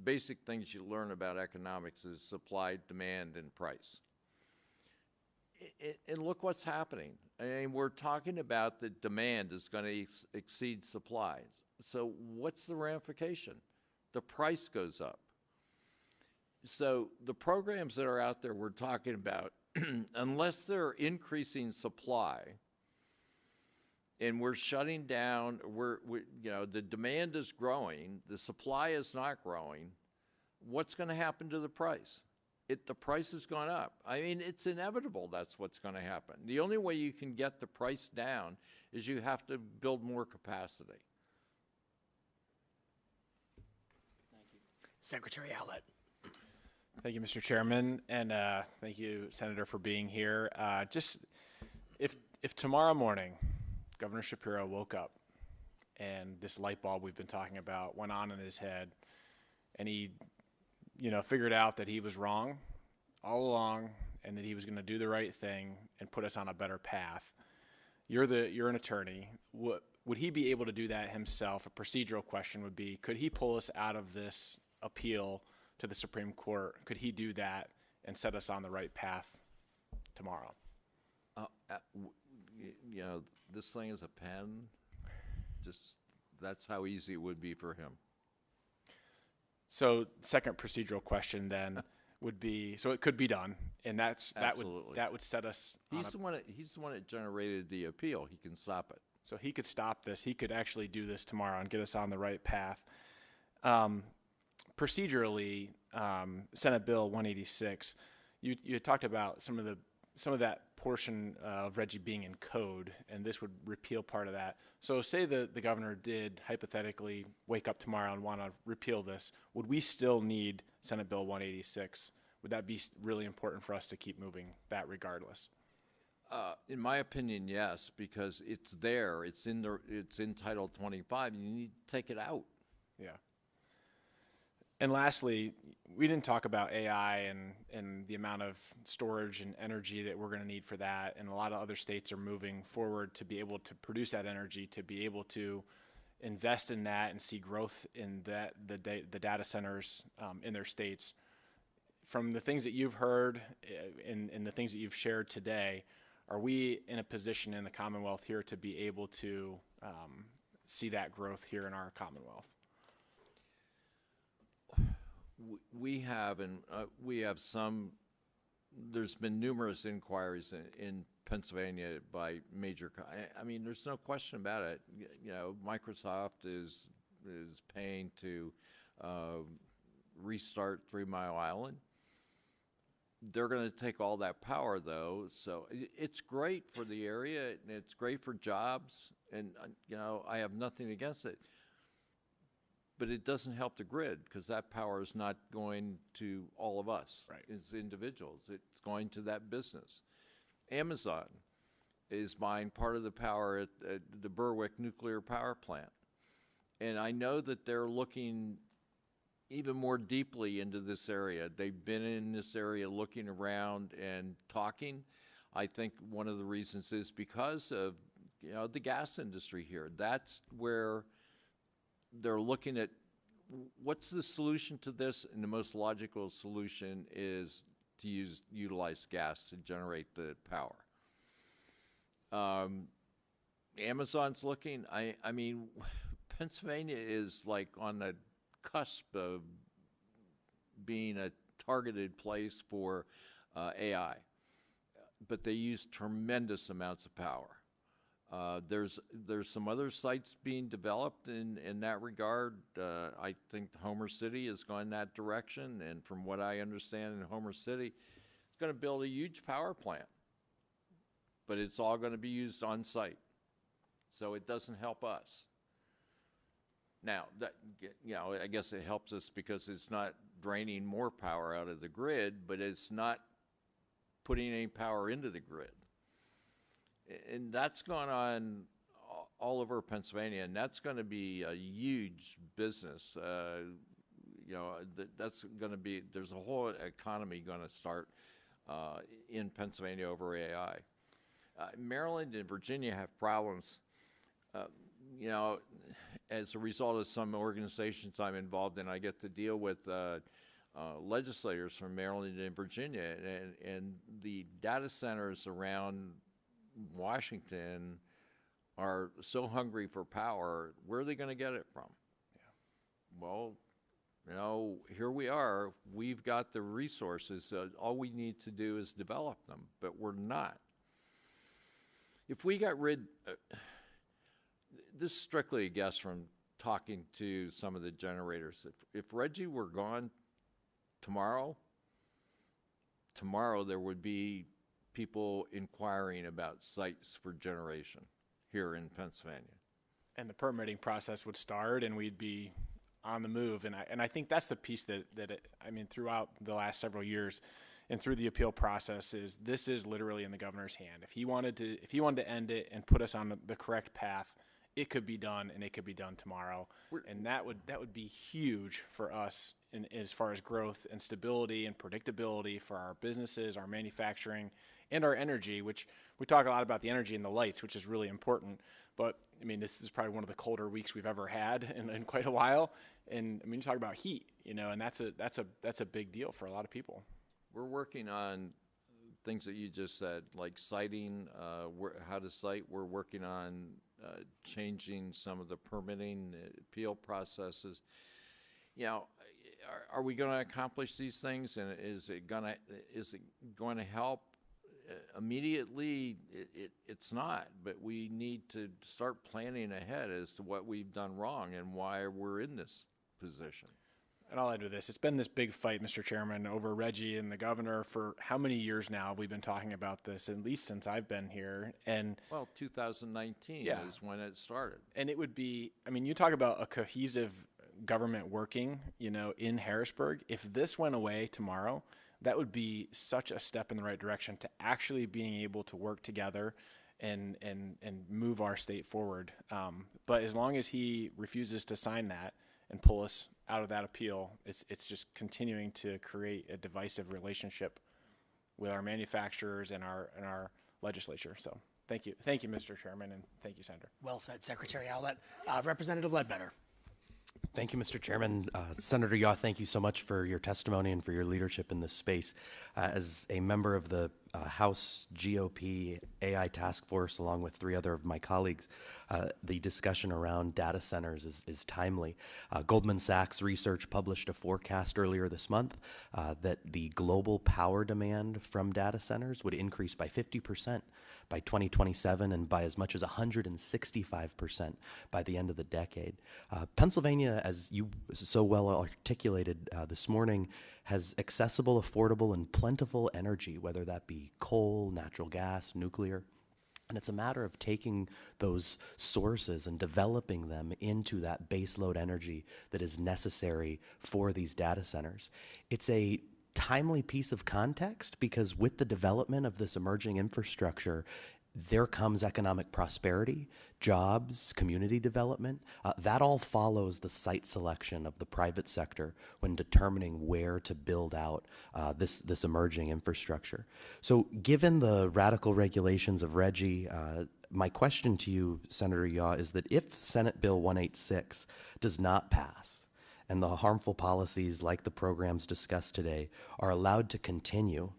basic things you learn about economics is supply, demand, and price. And look what's happening. I mean, we're talking about the demand is going to exceed supplies. So what's the ramification? The price goes up. So the programs that are out there we're talking about, unless they're increasing supply and we're shutting down, the demand is growing, the supply is not growing, what's going to happen to the price? The price has gone up. I mean, it's inevitable that's what's going to happen. The only way you can get the price down is you have to build more capacity. Secretary Owlett. Thank you, Mr. Chairman, and thank you, Senator, for being here. Just if tomorrow morning Governor Shapiro woke up and this light bulb we've been talking about went on in his head, and he figured out that he was wrong all along and that he was going to do the right thing and put us on a better path. You're an attorney. Would he be able to do that himself? A procedural question would be, could he pull us out of this appeal to the Supreme Court? Could he do that and set us on the right path tomorrow? This thing is a pen. That's how easy it would be for him. So second procedural question then would be, so it could be done, and that would set us. He's the one that generated the appeal. He can stop it. So he could stop this. He could actually do this tomorrow and get us on the right path. Procedurally, Senate Bill 186, you talked about some of that portion of Reggie being in code, and this would repeal part of that. So say the governor did hypothetically wake up tomorrow and want to repeal this, would we still need Senate Bill 186? Would that be really important for us to keep moving that regardless? In my opinion, yes, because it's there. It's in Title 25. You need to take it out. Yeah. And lastly, we didn't talk about AI and the amount of storage and energy that we're going to need for that. And a lot of other states are moving forward to be able to produce that energy, to be able to invest in that and see growth in the data centers in their states. from the things that you've heard and the things that you've shared today, are we in a position in the Commonwealth here to be able to see that growth here in our Commonwealth? We have, and we have some, there's been numerous inquiries in Pennsylvania by major, I mean, there's no question about it. You know, Microsoft is paying to restart 3 Mile Island. They're going to take all that power, though, so it's great for the area, and it's great for jobs, and, you know, I have nothing against it. But it doesn't help the grid, because that power is not going to all of us as individuals. It's going to that business. Amazon is buying part of the power at the Berwick nuclear power plant. And I know that they're looking even more deeply into this area. They've been in this area looking around and talking. I think one of the reasons is because of, you know, the gas industry here. That's where they're looking at what's the solution to this, and the most logical solution is to utilize gas to generate the power. Amazon's looking, I mean, Pennsylvania is like on the cusp of being a targeted place for AI, but they use tremendous amounts of power. There's some other sites being developed in that regard. I think Homer City is going that direction, and from what I understand in Homer City, it's going to build a huge power plant, but it's all going to be used on site, so it doesn't help us. Now, that, you know, I guess it helps us because it's not draining more power out of the grid, but it's not putting any power into the grid. And that's going on all over Pennsylvania, and that's going to be a huge business. You know, that's going to be, there's a whole economy going to start in Pennsylvania over AI. Maryland and Virginia have problems. You know, as a result of some organizations I'm involved in, I get to deal with legislators from Maryland and Virginia, and the data centers around Washington are so hungry for power. Where are they going to get it from? Yeah. Well, you know, here we are. We've got the resources. All we need to do is develop them, but we're not. If we got rid, this is strictly a guess from talking to some of the generators. If Reggie were gone tomorrow there would be people inquiring about sites for generation here in Pennsylvania. And the permitting process would start, and we'd be on the move. And I think that's the piece that I mean, throughout the last several years and through the appeal process, is this is literally in the governor's hand. If he wanted to end it and put us on the correct path, it could be done, and it could be done tomorrow. And that would be huge for us as far as growth and stability and predictability for our businesses, our manufacturing, and our energy, which we talk a lot about the energy and the lights, which is really important. But I mean, this is probably one of the colder weeks we've ever had in quite a while. And I mean, you talk about heat, you know, and that's a big deal for a lot of people. We're working on things that you just said, like siting, how to site. We're working on changing some of the permitting appeal processes. You know, are we going to accomplish these things, and is it going to help immediately? It's not, but we need to start planning ahead as to what we've done wrong and why we're in this position. And I'll add to this. It's been this big fight, Mr. Chairman, over Reggie and the governor for how many years now? We've been talking about this, at least since I've been here. And well, 2019 is when it started. And it would be, I mean, you talk about a cohesive government working, you know, in Harrisburg. If this went away tomorrow, that would be such a step in the right direction to actually being able to work together and move our state forward. But as long as he refuses to sign that and pull us out of that appeal, it's just continuing to create a divisive relationship with our manufacturers and our legislature. So thank you, Mr. Chairman, and thank you, Senator. Well said, Secretary Owlett. Representative Ledbetter. Thank you, Mr. Chairman. Senator Yaw, thank you so much for your testimony and for your leadership in this space. As a member of the House GOP AI Task Force, along with 3 other of my colleagues, the discussion around data centers is timely. Goldman Sachs Research published a forecast earlier this month that the global power demand from data centers would increase by 50% by 2027 and by as much as 165% by the end of the decade. Pennsylvania, as you so well articulated this morning, has accessible, affordable, and plentiful energy, whether that be coal, natural gas, nuclear. And it's a matter of taking those sources and developing them into that baseload energy that is necessary for these data centers. It's a timely piece of context because with the development of this emerging infrastructure, there comes economic prosperity, jobs, community development. That all follows the site selection of the private sector when determining where to build out this emerging infrastructure. So given the radical regulations of RGGI, my question to you, Senator Yaw, is that if Senate Bill 186 does not pass, and the harmful policies like the programs discussed today are allowed to continue,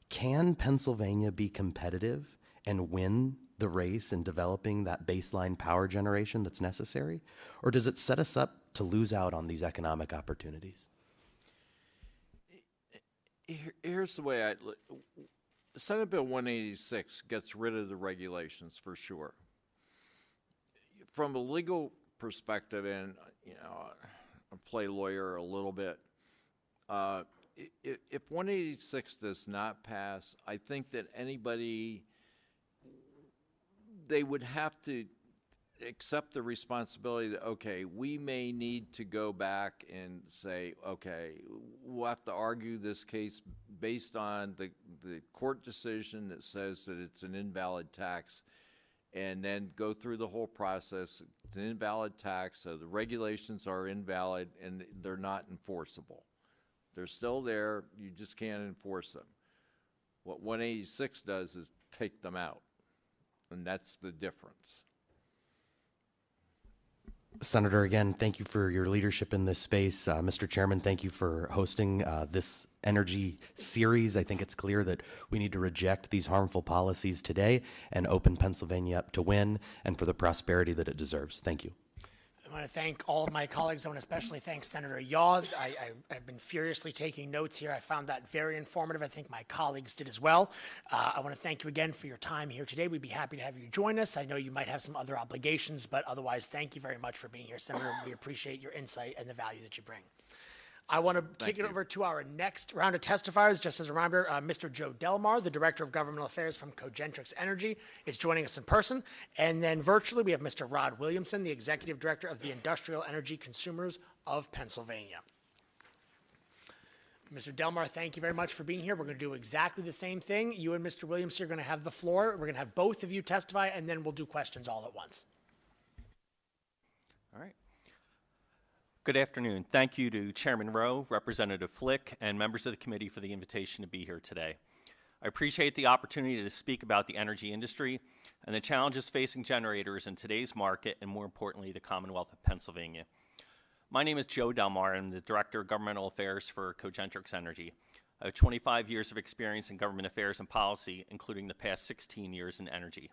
can Pennsylvania be competitive and win the race in developing that baseline power generation that's necessary? Or does it set us up to lose out on these economic opportunities? Here's the way Senate Bill 186 gets rid of the regulations for sure. From a legal perspective, and I play lawyer a little bit, if 186 does not pass, I think that they would have to accept the responsibility that, okay, we may need to go back and say, okay, we'll have to argue this case based on the court decision that says that it's an invalid tax, and then go through the whole process. It's an invalid tax, so the regulations are invalid and they're not enforceable. They're still there, you just can't enforce them. What 186 does is take them out, and that's the difference. Senator, again, thank you for your leadership in this space. Mr. Chairman, thank you for hosting this energy series. I think it's clear that we need to reject these harmful policies today and open Pennsylvania up to win and for the prosperity that it deserves. Thank you. I want to thank all of my colleagues. I want to especially thank Senator Yaw. I've been furiously taking notes here. I found that very informative. I think my colleagues did as well. I want to thank you again for your time here today. We'd be happy to have you join us. I know you might have some other obligations, but otherwise, thank you very much for being here, Senator. We appreciate your insight and the value that you bring. I want to kick it over to our next round of testifiers. Just as a reminder, Mr. Joe Delmar, the Director of Governmental Affairs from Cogentrix Energy, is joining us in person. And then virtually, we have Mr. Rod Williamson, the Executive Director of the Industrial Energy Consumers of Pennsylvania. Mr. Delmar, thank you very much for being here. We're going to do exactly the same thing. You and Mr. Williamson are going to have the floor. We're going to have both of you testify, and then we'll do questions all at once. All right. Good afternoon. Thank you to Chairman Rowe, Representative Flick, and members of the committee for the invitation to be here today. I appreciate the opportunity to speak about the energy industry and the challenges facing generators in today's market, and more importantly, the Commonwealth of Pennsylvania. My name is Joe Delmar. I'm the Director of Governmental Affairs for Cogentrix Energy. I have 25 years of experience in government affairs and policy, including the past 16 years in energy.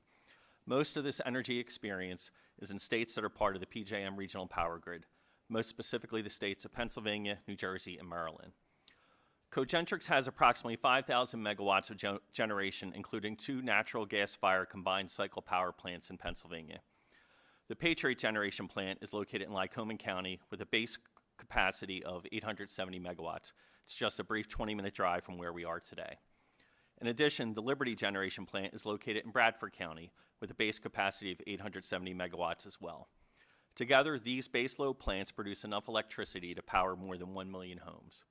Most of this energy experience is in states that are part of the PJM regional power grid, most specifically the states of Pennsylvania, New Jersey, and Maryland. Cogentrix has approximately 5,000 megawatts of generation, including 2 natural gas-fired combined cycle power plants in Pennsylvania. The Patriot Generation Plant is located in Lycoming County with a base capacity of 870 megawatts. It's just a brief 20-minute drive from where we are today. In addition, the Liberty Generation Plant is located in Bradford County with a base capacity of 870 megawatts as well. Together, these baseload plants produce enough electricity to power more than 1 million homes.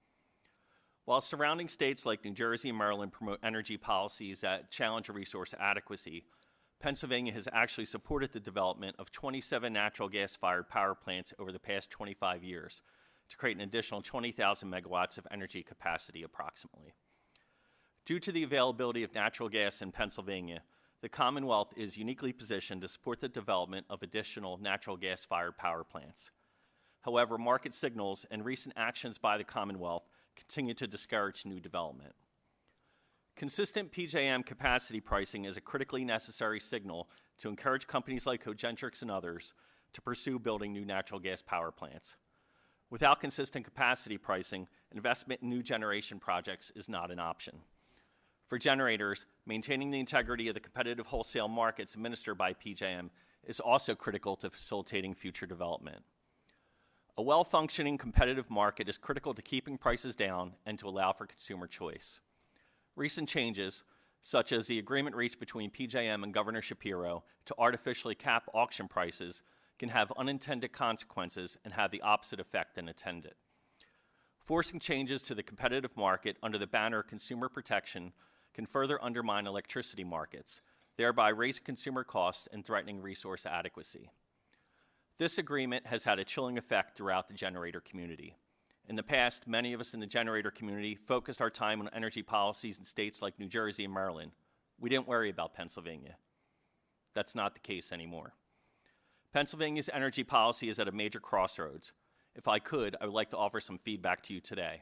While surrounding states like New Jersey and Maryland promote energy policies that challenge resource adequacy, Pennsylvania has actually supported the development of 27 natural gas-fired power plants over the past 25 years to create an additional 20,000 megawatts of energy capacity approximately. Due to the availability of natural gas in Pennsylvania, the Commonwealth is uniquely positioned to support the development of additional natural gas-fired power plants. However, market signals and recent actions by the Commonwealth continue to discourage new development. Consistent PJM capacity pricing is a critically necessary signal to encourage companies like Cogentrix and others to pursue building new natural gas power plants. Without consistent capacity pricing, investment in new generation projects is not an option. For generators, maintaining the integrity of the competitive wholesale markets administered by PJM is also critical to facilitating future development. A well-functioning competitive market is critical to keeping prices down and to allow for consumer choice. Recent changes, such as the agreement reached between PJM and Governor Shapiro to artificially cap auction prices, can have unintended consequences and have the opposite effect than intended. Forcing changes to the competitive market under the banner of consumer protection can further undermine electricity markets, thereby raising consumer costs and threatening resource adequacy. This agreement has had a chilling effect throughout the generator community. In the past, many of us in the generator community focused our time on energy policies in states like New Jersey and Maryland. We didn't worry about Pennsylvania. That's not the case anymore. Pennsylvania's energy policy is at a major crossroads. If I could, I would like to offer some feedback to you today.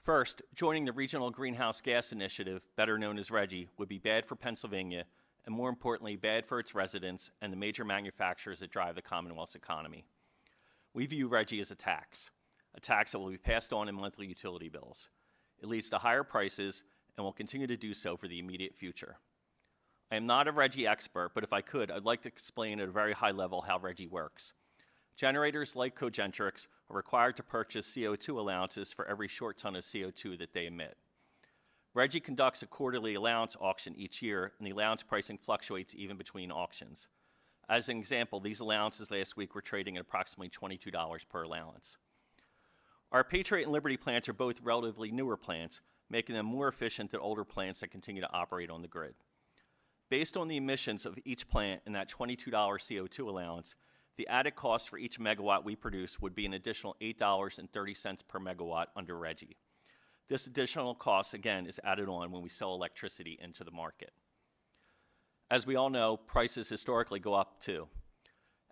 First, joining the Regional Greenhouse Gas Initiative, better known as RGGI, would be bad for Pennsylvania, and more importantly, bad for its residents and the major manufacturers that drive the Commonwealth's economy. We view RGGI as a tax that will be passed on in monthly utility bills. It leads to higher prices and will continue to do so for the immediate future. I am not a RGGI expert, but if I could, I'd like to explain at a very high level how RGGI works. Generators like Cogentrix are required to purchase CO2 allowances for every short ton of CO2 that they emit. RGGI conducts a quarterly allowance auction each year, and the allowance pricing fluctuates even between auctions. As an example, these allowances last week were trading at approximately $22 per allowance. Our Patriot and Liberty plants are both relatively newer plants, making them more efficient than older plants that continue to operate on the grid. Based on the emissions of each plant and that $22 CO2 allowance, the added cost for each megawatt we produce would be an additional $8.30 per megawatt under RGGI. This additional cost, again, is added on when we sell electricity into the market. As we all know, prices historically go up too.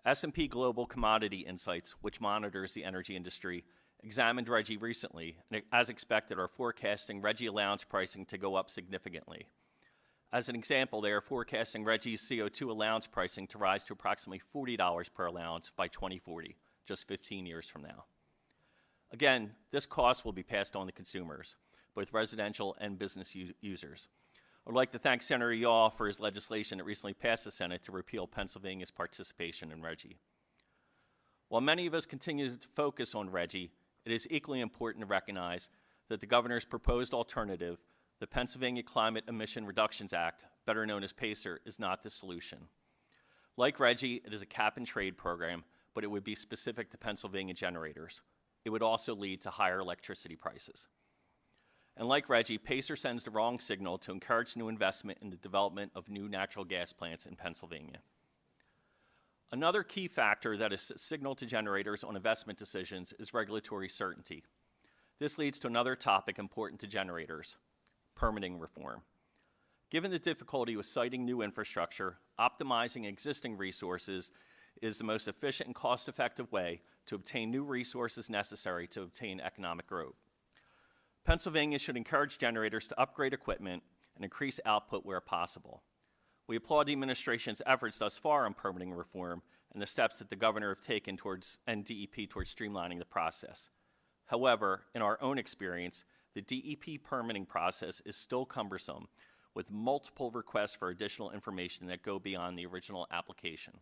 S&P Global Commodity Insights, which monitors the energy industry, examined RGGI recently, and as expected, are forecasting RGGI allowance pricing to go up significantly. As an example, they are forecasting RGGI's CO2 allowance pricing to rise to approximately $40 per allowance by 2040, just 15 years from now. Again, this cost will be passed on to consumers, both residential and business users. I would like to thank Senator Yaw for his legislation that recently passed the Senate to repeal Pennsylvania's participation in RGGI. While many of us continue to focus on RGGI, it is equally important to recognize that the governor's proposed alternative, the Pennsylvania Climate Emission Reductions Act, better known as PACER, is not the solution. Like RGGI, it is a cap-and-trade program, but it would be specific to Pennsylvania generators. It would also lead to higher electricity prices. And like RGGI, PACER sends the wrong signal to encourage new investment in the development of new natural gas plants in Pennsylvania. Another key factor that is a signal to generators on investment decisions is regulatory certainty. This leads to another topic important to generators: permitting reform. Given the difficulty with siting new infrastructure, optimizing existing resources is the most efficient and cost-effective way to obtain new resources necessary to obtain economic growth. Pennsylvania should encourage generators to upgrade equipment and increase output where possible. We applaud the administration's efforts thus far on permitting reform and the steps that the governor have taken and DEP towards streamlining the process. However, in our own experience, the DEP permitting process is still cumbersome, with multiple requests for additional information that go beyond the original application.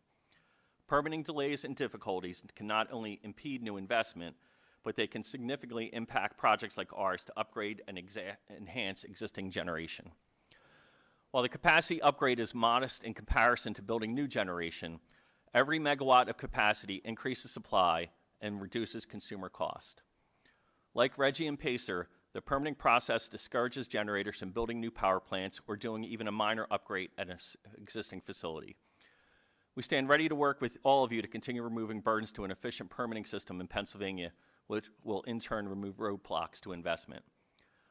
Permitting delays and difficulties can not only impede new investment, but they can significantly impact projects like ours to upgrade and enhance existing generation. While the capacity upgrade is modest in comparison to building new generation, every megawatt of capacity increases supply and reduces consumer cost. Like RGGI and PACER, the permitting process discourages generators from building new power plants or doing even a minor upgrade at an existing facility. We stand ready to work with all of you to continue removing burdens to an efficient permitting system in Pennsylvania, which will in turn remove roadblocks to investment.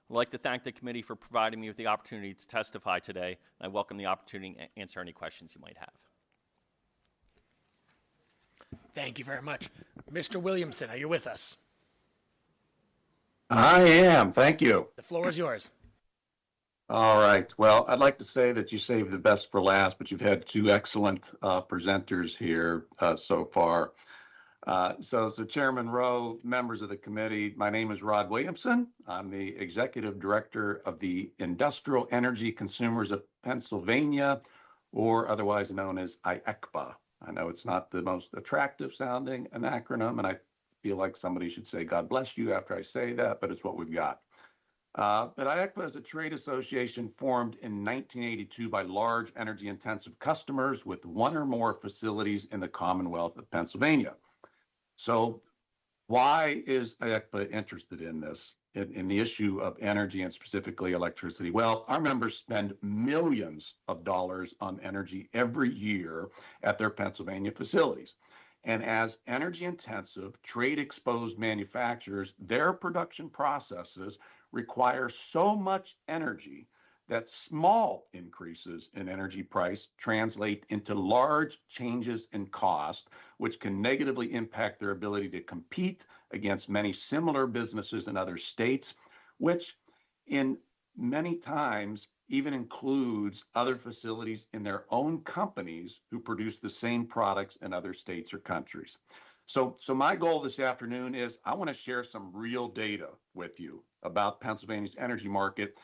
I'd like to thank the committee for providing me with the opportunity to testify today, and I welcome the opportunity to answer any questions you might have. Thank you very much. Mr. Williamson, are you with us? I am. Thank you. The floor is yours. All right. Well, I'd like to say that you saved the best for last, but you've had two excellent presenters here so far. So Chairman Rowe, members of the committee, my name is Rod Williamson. I'm the Executive Director of the Industrial Energy Consumers of Pennsylvania, or otherwise known as IECPA. I know it's not the most attractive sounding an acronym, and I feel like somebody should say, God bless you after I say that, but it's what we've got. But IECPA is a trade association formed in 1982 by large energy intensive customers with one or more facilities in the Commonwealth of Pennsylvania. So why is IECPA interested in this, in the issue of energy and specifically electricity? Well, our members spend millions of dollars on energy every year at their Pennsylvania facilities. And as energy intensive, trade exposed manufacturers, their production processes require so much energy that small increases in energy price translate into large changes in cost, which can negatively impact their ability to compete against many similar businesses in other states, which in many times even includes other facilities in their own companies who produce the same products in other states or countries. So my goal this afternoon is I want to share some real data with you about Pennsylvania's energy market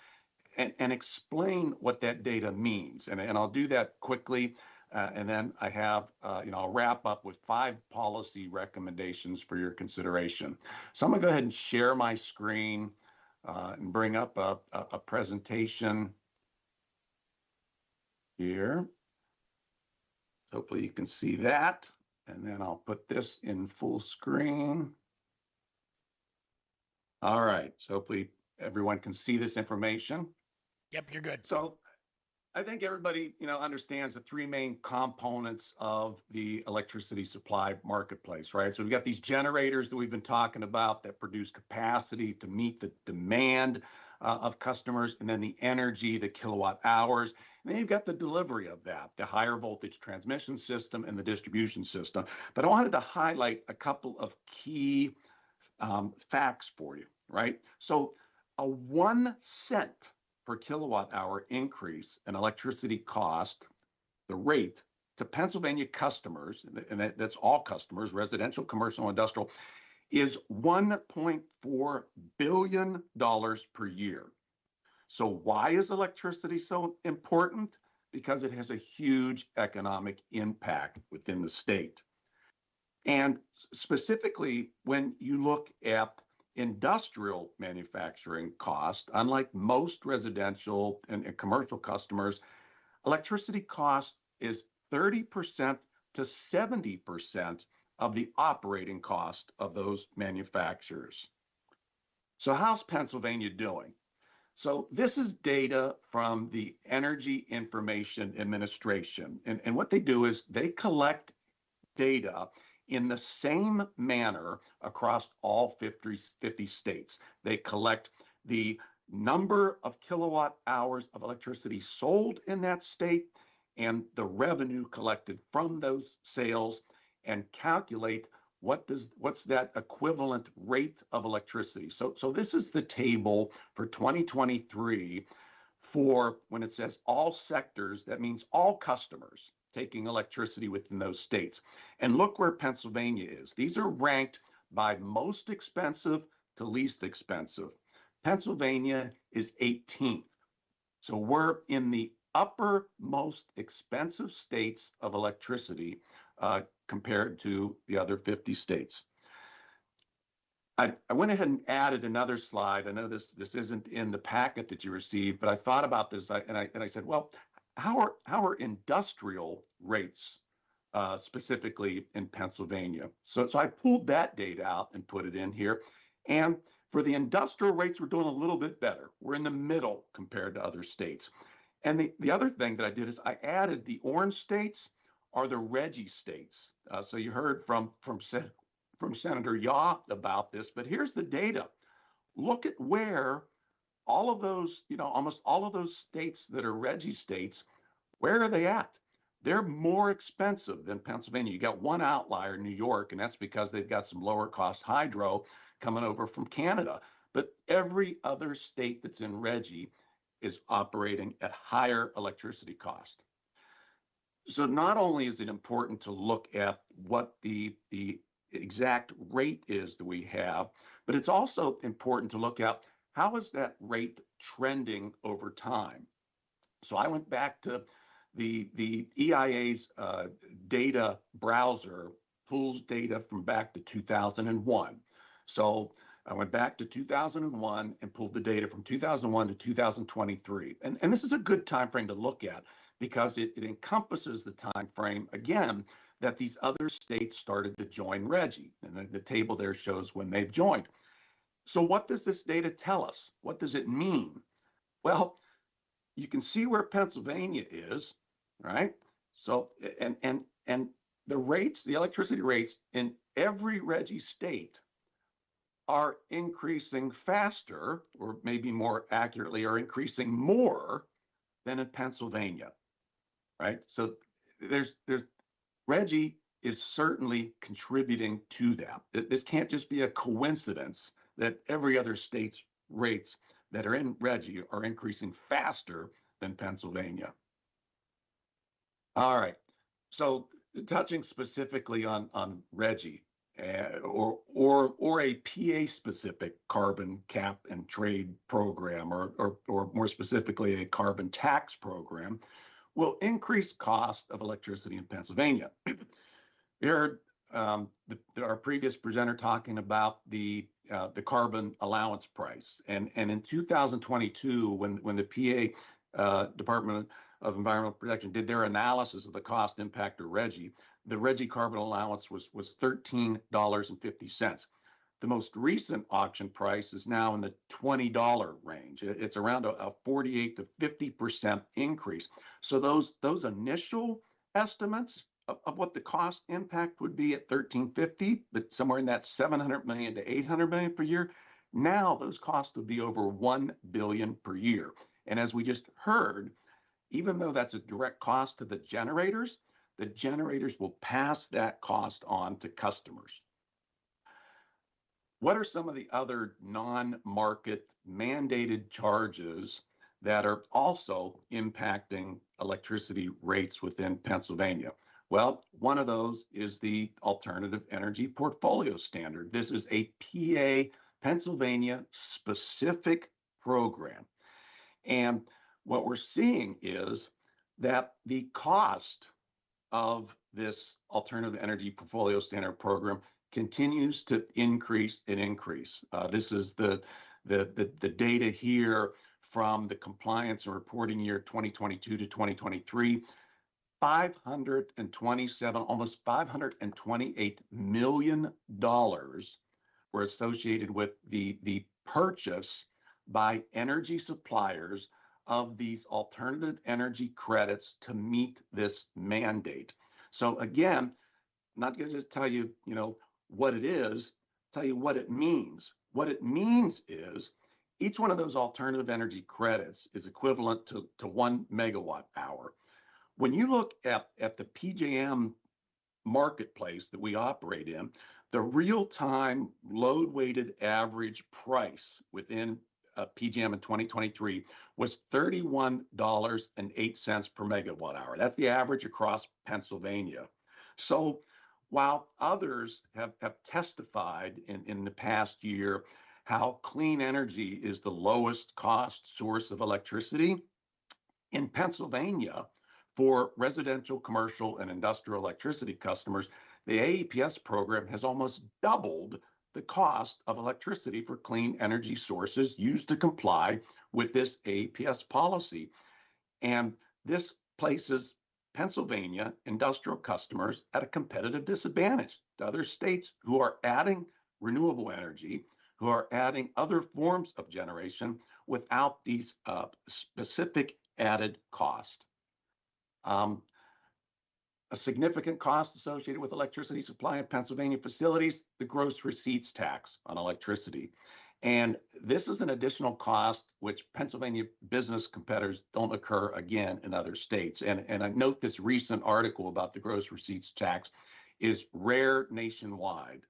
and explain what that data means. And I'll do that quickly. And then I have, I'll wrap up with 5 policy recommendations for your consideration. So I'm going to go ahead and share my screen and bring up a presentation here. Hopefully you can see that. And then I'll put this in full screen. All right, so hopefully everyone can see this information. Yep, you're good. So I think everybody, understands the 3 main components of the electricity supply marketplace, right? So we've got these generators that we've been talking about that produce capacity to meet the demand of customers, and then the energy, the kilowatt hours. And then you've got the delivery of that, the higher voltage transmission system and the distribution system. But I wanted to highlight a couple of key facts for you, right? So a 1 cent per kilowatt hour increase in electricity cost, the rate to Pennsylvania customers, and that's all customers, residential, commercial, industrial, is $1.4 billion per year. So why is electricity so important? Because it has a huge economic impact within the state. And specifically, when you look at industrial manufacturing cost, unlike most residential and commercial customers, electricity cost is 30% to 70% of the operating cost of those manufacturers. So how's Pennsylvania doing? So this is data from the Energy Information Administration. And what they do is they collect data in the same manner across all 50 states. They collect the number of kilowatt hours of electricity sold in that state and the revenue collected from those sales, and calculate what's that equivalent rate of electricity. So this is the table for 2023 for when it says all sectors, that means all customers taking electricity within those states. And look where Pennsylvania is. These are ranked by most expensive to least expensive. Pennsylvania is 18th. So we're in the upper most expensive states of electricity compared to the other 50 states. I went ahead and added another slide. I know this isn't in the packet that you received, but I thought about this and I said, well, how are industrial rates specifically in Pennsylvania? So I pulled that data out and put it in here. And for the industrial rates, we're doing a little bit better. We're in the middle compared to other states. And the other thing that I did is I added the orange states are the RGGI states. So you heard from Senator Yaw about this, but here's the data. Look at where all of those, almost all of those states that are RGGI states, where are they at? they're more expensive than Pennsylvania. You got one outlier, New York, and that's because they've got some lower cost hydro coming over from Canada. But every other state that's in RGGI is operating at higher electricity cost. So not only is it important to look at what the exact rate is that we have, but it's also important to look at how is that rate trending over time. So I went back to the EIA's data browser, pulls data from back to 2001. So I went back to 2001 and pulled the data from 2001 to 2023. And this is a good time frame to look at because it encompasses the time frame, again, that these other states started to join RGGI. And the table there shows when they've joined. So what does this data tell us? What does it mean? Well, you can see where Pennsylvania is, right? So, and the rates, the electricity rates in every RGGI state are increasing faster, or maybe more accurately, are increasing more than in Pennsylvania, right? So there's RGGI is certainly contributing to that. This can't just be a coincidence that every other state's rates that are in RGGI are increasing faster than Pennsylvania. All right, so touching specifically on RGGI or a PA-specific carbon cap and trade program, or more specifically a carbon tax program, will increase cost of electricity in Pennsylvania. You heard our previous presenter talking about the carbon allowance price, and in 2022, when the PA Department of Environmental Protection did their analysis of the cost impact of RGGI, the RGGI carbon allowance was $13.50. The most recent auction price is now in the $20 range. It's around a 48 to 50% increase. So those initial estimates of what the cost impact would be at $13.50, but somewhere in that $700 million to $800 million per year, now those costs would be over $1 billion per year. And as we just heard, even though that's a direct cost to the generators will pass that cost on to customers. What are some of the other non-market mandated charges that are also impacting electricity rates within Pennsylvania? Well, one of those is the Alternative Energy Portfolio Standard. This is a PA, Pennsylvania specific program. And what we're seeing is that the cost of this Alternative Energy Portfolio Standard program continues to increase and increase. This is the data here from the compliance and reporting year 2022 to 2023. 527, almost $528 million were associated with the purchase by energy suppliers of these alternative energy credits to meet this mandate. So again, I'm not going to just tell you, what it is, tell you what it means. What it means is each one of those alternative energy credits is equivalent to 1 megawatt hour. When you look at the PJM marketplace that we operate in, the real-time load-weighted average price within PJM in 2023 was $31.08 per megawatt hour. That's the average across Pennsylvania. So while others have testified in the past year how clean energy is the lowest cost source of electricity, in Pennsylvania, for residential, commercial, and industrial electricity customers, the AEPS program has almost doubled the cost of electricity for clean energy sources used to comply with this AEPS policy. And this places Pennsylvania industrial customers at a competitive disadvantage to other states who are adding renewable energy, who are adding other forms of generation without these specific added cost. A significant cost associated with electricity supply in Pennsylvania facilities, the gross receipts tax on electricity. And this is an additional cost which Pennsylvania business competitors don't occur again in other states. And I note this recent article about the gross receipts tax is rare nationwide.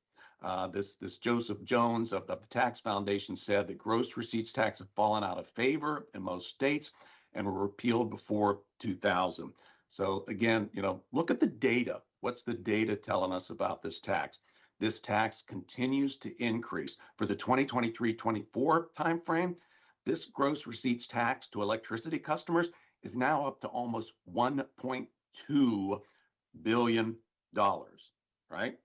This Joseph Jones of the Tax Foundation said that gross receipts tax have fallen out of favor in most states and were repealed before 2000. So again, look at the data. What's the data telling us about this tax? This tax continues to increase. For the 2023-24 timeframe, this gross receipts tax to electricity customers is now up to almost $1.2 billion, right?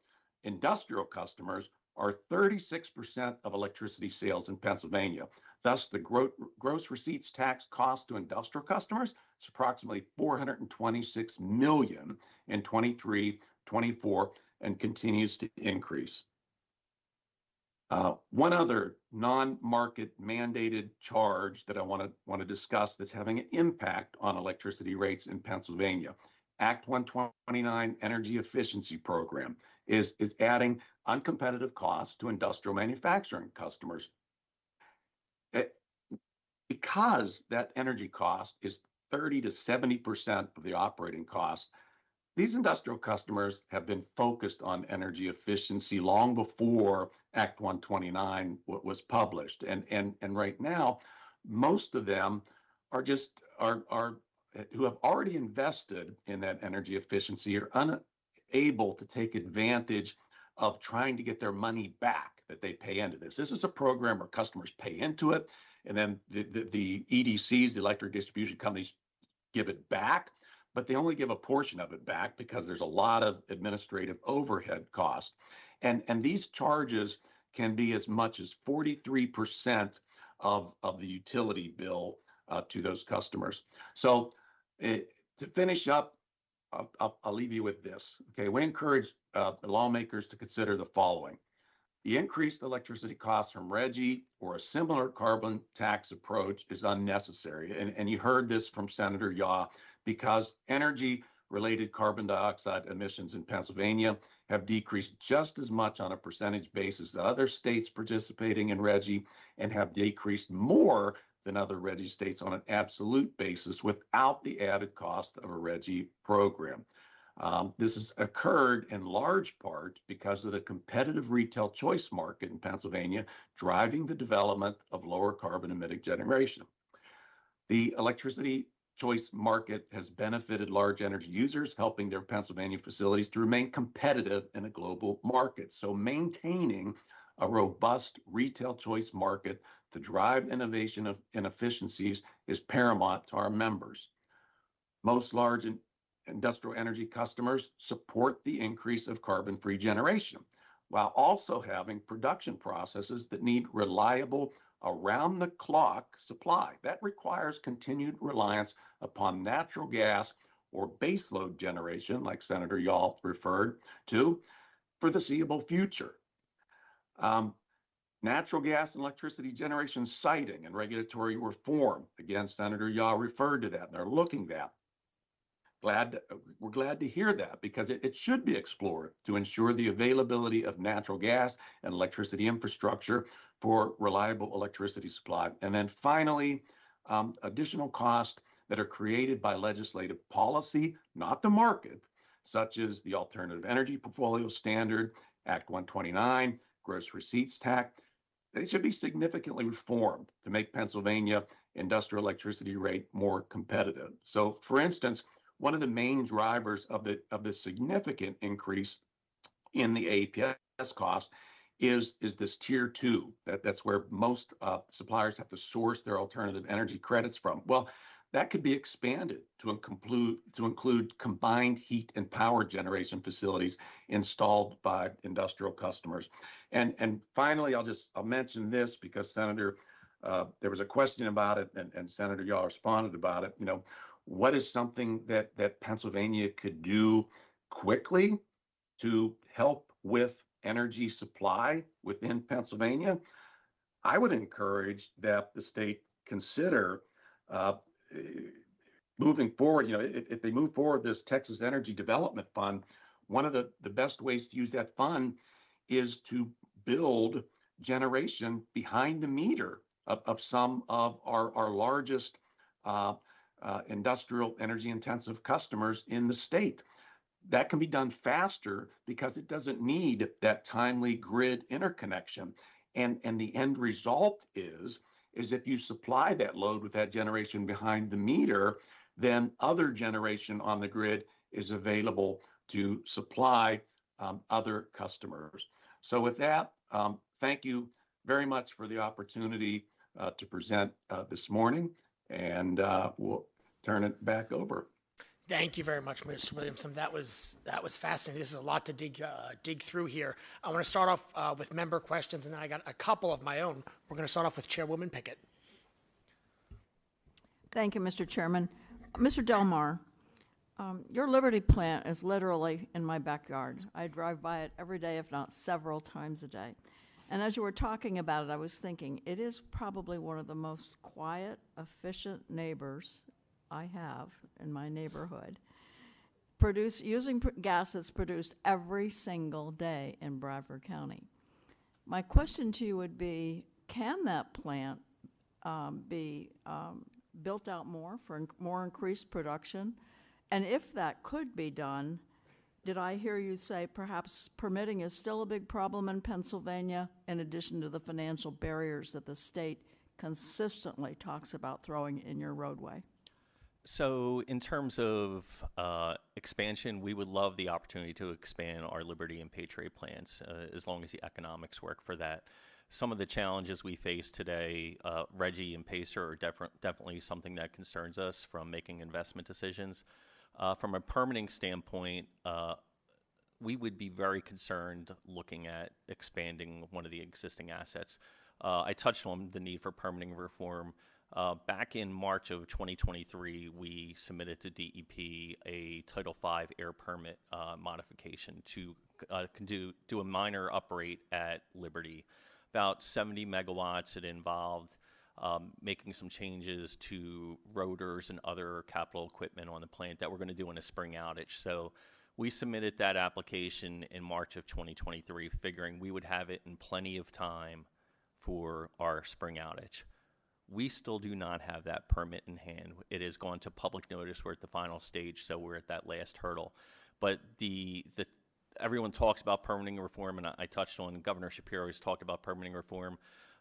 Industrial customers are 36% of electricity sales in Pennsylvania. Thus, the gross receipts tax cost to industrial customers is approximately $426 million in 23-24 and continues to increase. One other non-market mandated charge that I want to discuss that's having an impact on electricity rates in Pennsylvania. Act 129 Energy Efficiency Program is adding uncompetitive costs to industrial manufacturing customers. Because that energy cost is 30 to 70% of the operating cost, these industrial customers have been focused on energy efficiency long before Act 129 was published. And right now, most of them are who have already invested in that energy efficiency are unable to take advantage of trying to get their money back that they pay into this. This is a program where customers pay into it, and then the EDCs, the electric distribution companies, give it back, but they only give a portion of it back because there's a lot of administrative overhead costs. And these charges can be as much as 43% of the utility bill to those customers. So to finish up, I'll leave you with this. Okay, we encourage the lawmakers to consider the following. The increased electricity costs from RGGI or a similar carbon tax approach is unnecessary. And you heard this from Senator Yaw, because energy-related carbon dioxide emissions in Pennsylvania have decreased just as much on a percentage basis as other states participating in RGGI, and have decreased more than other RGGI states on an absolute basis without the added cost of a RGGI program. This has occurred in large part because of the competitive retail choice market in Pennsylvania, driving the development of lower carbon emitting generation. The electricity choice market has benefited large energy users, helping their Pennsylvania facilities to remain competitive in a global market. So maintaining a robust retail choice market to drive innovation and efficiencies is paramount to our members. Most large industrial energy customers support the increase of carbon-free generation, while also having production processes that need reliable, around-the-clock supply. That requires continued reliance upon natural gas or baseload generation, like Senator Yaw referred to, for the foreseeable future. Natural gas and electricity generation siting and regulatory reform, again, Senator Yaw referred to that, and they're looking at that. We're glad to hear that, because it should be explored to ensure the availability of natural gas and electricity infrastructure for reliable electricity supply. And then finally, additional costs that are created by legislative policy, not the market, such as the Alternative Energy Portfolio Standard, Act 129, gross receipts tax. They should be significantly reformed to make Pennsylvania industrial electricity rate more competitive. So, for instance, one of the main drivers of the significant increase in the APS cost is this tier 2. That's where most suppliers have to source their alternative energy credits from. Well, that could be expanded to include combined heat and power generation facilities installed by industrial customers. And finally, I'll mention this because Senator, there was a question about it, and Senator Yaw responded about it. What is something that Pennsylvania could do quickly to help with energy supply within Pennsylvania? I would encourage that the state consider moving forward. If they move forward this Texas Energy Development Fund, one of the best ways to use that fund is to build generation behind the meter of some of our largest industrial energy intensive customers in the state. That can be done faster because it doesn't need that timely grid interconnection. And the end result is if you supply that load with that generation behind the meter, then other generation on the grid is available to supply other customers. So with that, thank you very much for the opportunity to present this morning, and we'll turn it back over. Thank you very much, Mr. Williamson. That was fascinating. This is a lot to dig through here. I want to start off with member questions, and then I got a couple of my own. We're going to start off with Chairwoman Pickett. Thank you, Mr. Chairman. Mr. Delmar, your Liberty plant is literally in my backyard. I drive by it every day, if not several times a day. And as you were talking about it, I was thinking, it is probably one of the most quiet, efficient neighbors I have in my neighborhood. Using gas that's produced every single day in Bradford County. My question to you would be, can that plant be built out more for more increased production? And if that could be done, did I hear you say perhaps permitting is still a big problem in Pennsylvania, in addition to the financial barriers that the state consistently talks about throwing in your roadway? So in terms of expansion, we would love the opportunity to expand our Liberty and Patriot plants as long as the economics work for that. Some of the challenges we face today, Reggie and Pacer, are definitely something that concerns us from making investment decisions. From a permitting standpoint, we would be very concerned looking at expanding one of the existing assets. I touched on the need for permitting reform. Back in March of 2023, we submitted to DEP a Title V air permit modification to do a minor uprate at Liberty. About 70 megawatts. It involved making some changes to rotors and other capital equipment on the plant that we're going to do in a spring outage. So we submitted that application in March of 2023, figuring we would have it in plenty of time for our spring outage. We still do not have that permit in hand. It has gone to public notice. We're at the final stage, so we're at that last hurdle. But everyone talks about permitting reform, and I touched on Governor Shapiro has talked about permitting reform.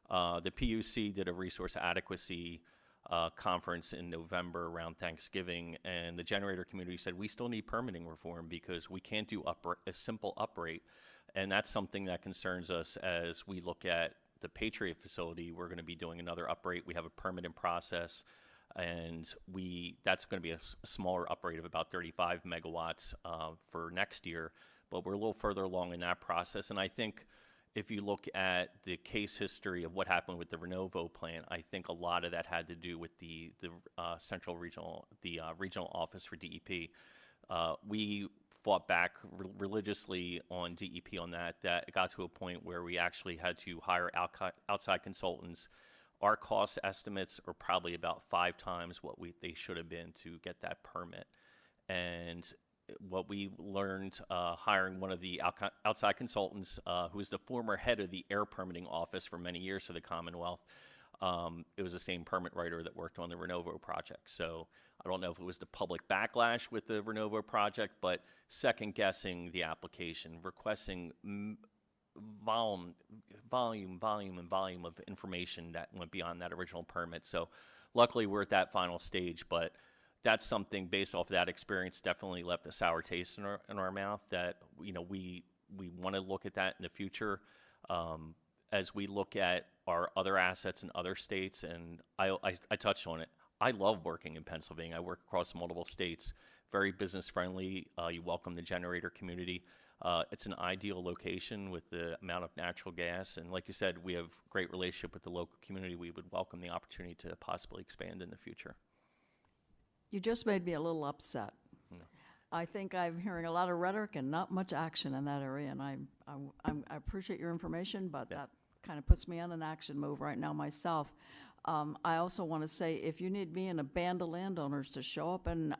The PUC did a resource adequacy conference in November around Thanksgiving, and the generator community said we still need permitting reform because we can't do a simple uprate, and that's something that concerns us as we look at the Patriot facility. We're going to be doing another uprate. We have a permit in process, and that's going to be a smaller uprate of about 35 megawatts for next year, but we're a little further along in that process. And I think if you look at the case history of what happened with the Renovo plant, I think a lot of that had to do with the regional office for DEP. We fought back religiously on DEP on that. That got to a point where we actually had to hire outside consultants. Our cost estimates are probably about 5 times what they should have been to get that permit. And what we learned hiring one of the outside consultants, who was the former head of the air permitting office for many years for the Commonwealth, it was the same permit writer that worked on the Renovo project. So I don't know if it was the public backlash with the Renovo project, but second guessing the application, requesting volume of information that went beyond that original permit. So luckily we're at that final stage, but that's something based off of that experience definitely left a sour taste in our mouth that, we want to look at that in the future. As we look at our other assets in other states, and I touched on it, I love working in Pennsylvania. I work across multiple states, very business friendly. You welcome the generator community. It's an ideal location with the amount of natural gas. And like you said, we have great relationship with the local community. We would welcome the opportunity to possibly expand in the future. You just made me a little upset. I think I'm hearing a lot of rhetoric and not much action in that area, and I appreciate your information, but that kind of puts me on an action move right now myself. I also want to say, if you need me and a band of landowners to show up and,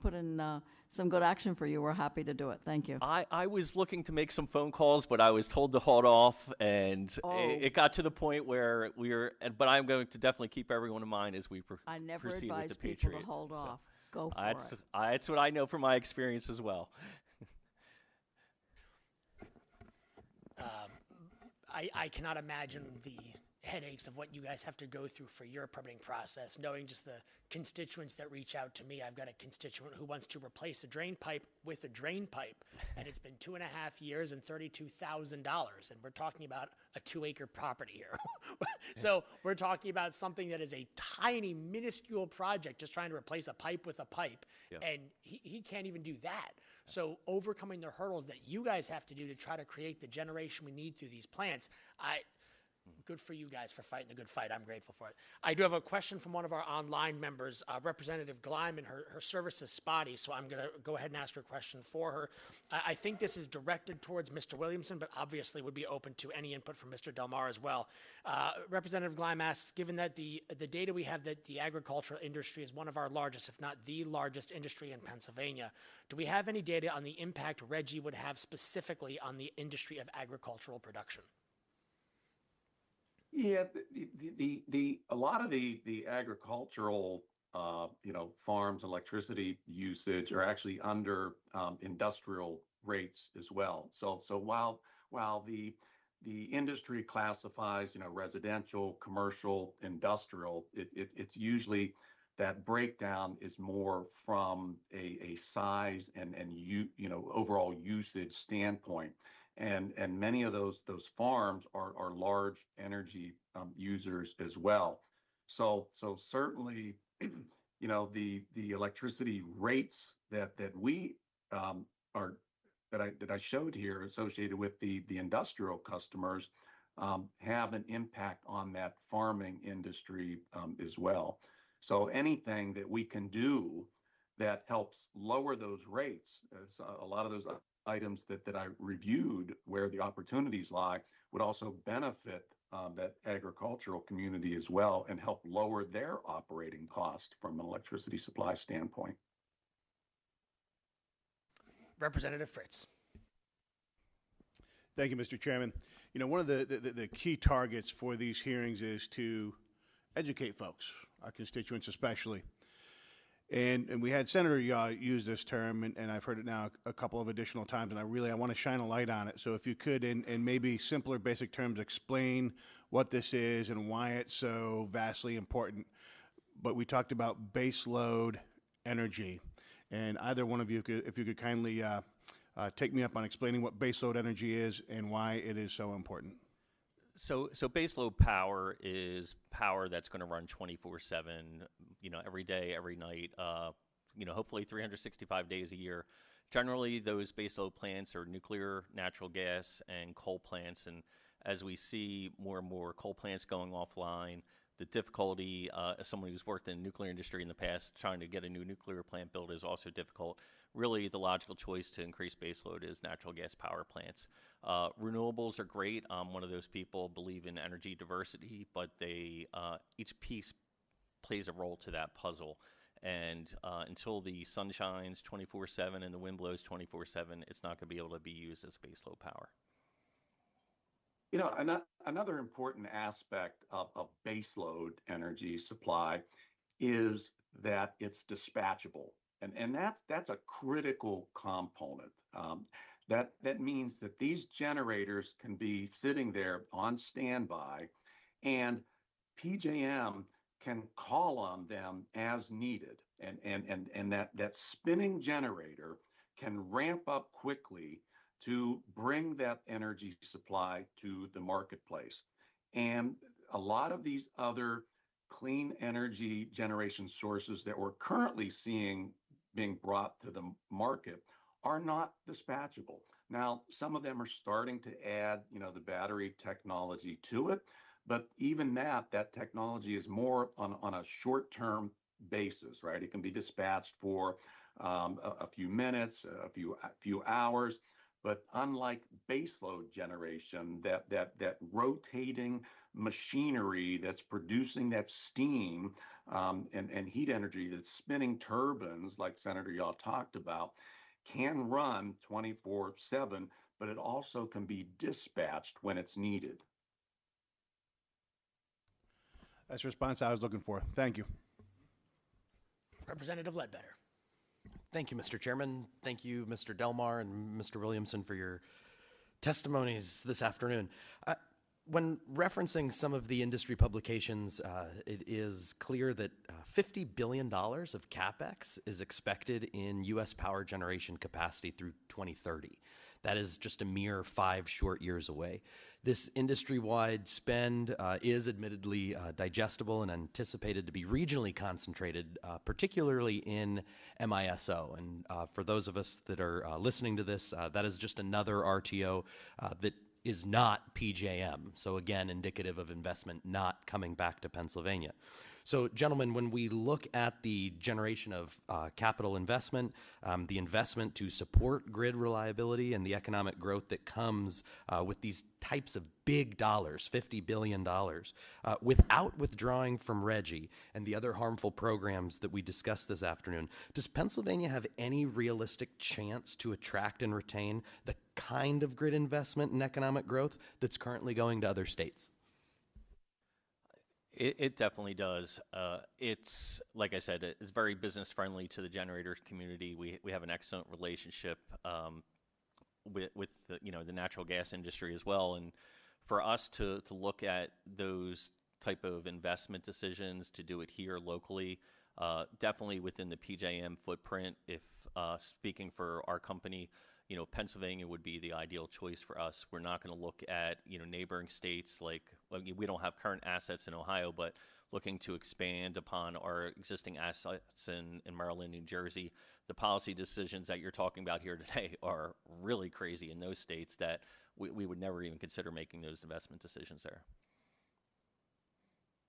put in some good action for you, we're happy to do it. Thank you. I was looking to make some phone calls, but I was told to hold off, and it got to the point where but I'm going to definitely keep everyone in mind as we I never proceed with advise the people Patriot. to hold So, off. Go for That's, it. that's what I know from my experience as well. I cannot imagine the headaches of what you guys have to go through for your permitting process, knowing just the constituents that reach out to me. I've got a constituent who wants to replace a drain pipe with a drain pipe, and it's been 2.5 years and $32,000, and we're talking about a 2-acre property here. So we're talking about something that is a tiny, minuscule project, just trying to replace a pipe with a pipe, and he can't even do that. So overcoming the hurdles that you guys have to do to try to create the generation we need through these plants, good for you guys for fighting the good fight. I'm grateful for it. I do have a question from one of our online members, Representative Glyman. Her service is spotty, so I'm going to go ahead and ask her question for her. I think this is directed towards Mr. Williamson, but obviously would be open to any input from Mr. Del Mar as well. Representative Glyman asks, given that the data we have that the agricultural industry is one of our largest, if not the largest industry in Pennsylvania, do we have any data on the impact RGGI would have specifically on the industry of agricultural production? Yeah, a lot of the agricultural, farms, electricity usage are actually under industrial rates as well. So while the industry classifies, residential, commercial, industrial, it's usually that breakdown is more from a size and overall usage standpoint. And many of those farms are large energy users as well. So certainly, the electricity rates that we are that I showed here associated with the industrial customers have an impact on that farming industry as well. So anything that we can do that helps lower those rates, as a lot of those items that I reviewed where the opportunities lie, would also benefit that agricultural community as well and help lower their operating cost from an electricity supply standpoint. Representative Fritz. Thank you, Mr. Chairman. One of the key targets for these hearings is to educate folks, our constituents especially. And we had Senator Yaw use this term, and I've heard it now a couple of additional times, and I want to shine a light on it. So if you could, in maybe simpler, basic terms, explain what this is and why it's so vastly important. But we talked about base load energy, and either one of you, if you could kindly take me up on explaining what base load energy is and why it is so important. So baseload power is power that's going to run 24/7, every day, every night, hopefully 365 days a year. Generally, those baseload plants are nuclear, natural gas, and coal plants. And as we see more and more coal plants going offline, the difficulty, as someone who's worked in the nuclear industry in the past, trying to get a new nuclear plant built is also difficult. Really, the logical choice to increase baseload is natural gas power plants. Renewables are great. I'm one of those people, believe in energy diversity, but each piece plays a role to that puzzle. And until the sun shines 24/7 and the wind blows 24/7, it's not going to be able to be used as baseload power. Another important aspect of baseload energy supply is that it's dispatchable. And that's a critical component. That means that these generators can be sitting there on standby, and PJM can call on them as needed. And that spinning generator can ramp up quickly to bring that energy supply to the marketplace. And a lot of these other clean energy generation sources that we're currently seeing being brought to the market are not dispatchable. Now, some of them are starting to add, the battery technology to it, but even that technology is more on a short-term basis, right? It can be dispatched for a few minutes, a few hours, But unlike baseload generation, that rotating machinery that's producing that steam and heat energy that's spinning turbines, like Senator Yaw talked about, can run 24/7, but it also can be dispatched when it's needed. That's the response I was looking for. Thank you. Representative Ledbetter. Thank you, Mr. Chairman. Thank you, Mr. Delmar and Mr. Williamson, for your testimonies this afternoon. When referencing some of the industry publications, it is clear that $50 billion of CapEx is expected in U.S. power generation capacity through 2030. That is just a mere 5 short years away. This industry-wide spend is admittedly digestible and anticipated to be regionally concentrated, particularly in MISO. And for those of us that are listening to this, that is just another RTO that is not PJM. So again, indicative of investment not coming back to Pennsylvania. So gentlemen, when we look at the generation of capital investment, the investment to support grid reliability and the economic growth that comes with these types of big dollars, $50 billion, without withdrawing from RGGI and the other harmful programs that we discussed this afternoon, does Pennsylvania have any realistic chance to attract and retain the kind of grid investment and economic growth that's currently going to other states? It definitely does. It's, like I said, it's very business friendly to the generator community. We have an excellent relationship with the, the natural gas industry as well. And for us to look at those type of investment decisions, to do it here locally, definitely within the PJM footprint, if speaking for our company, Pennsylvania would be the ideal choice for us. We're not going to look at, neighboring states like, we don't have current assets in Ohio, but looking to expand upon our existing assets in Maryland, New Jersey. The policy decisions that you're talking about here today are really crazy in those states that we would never even consider making those investment decisions there.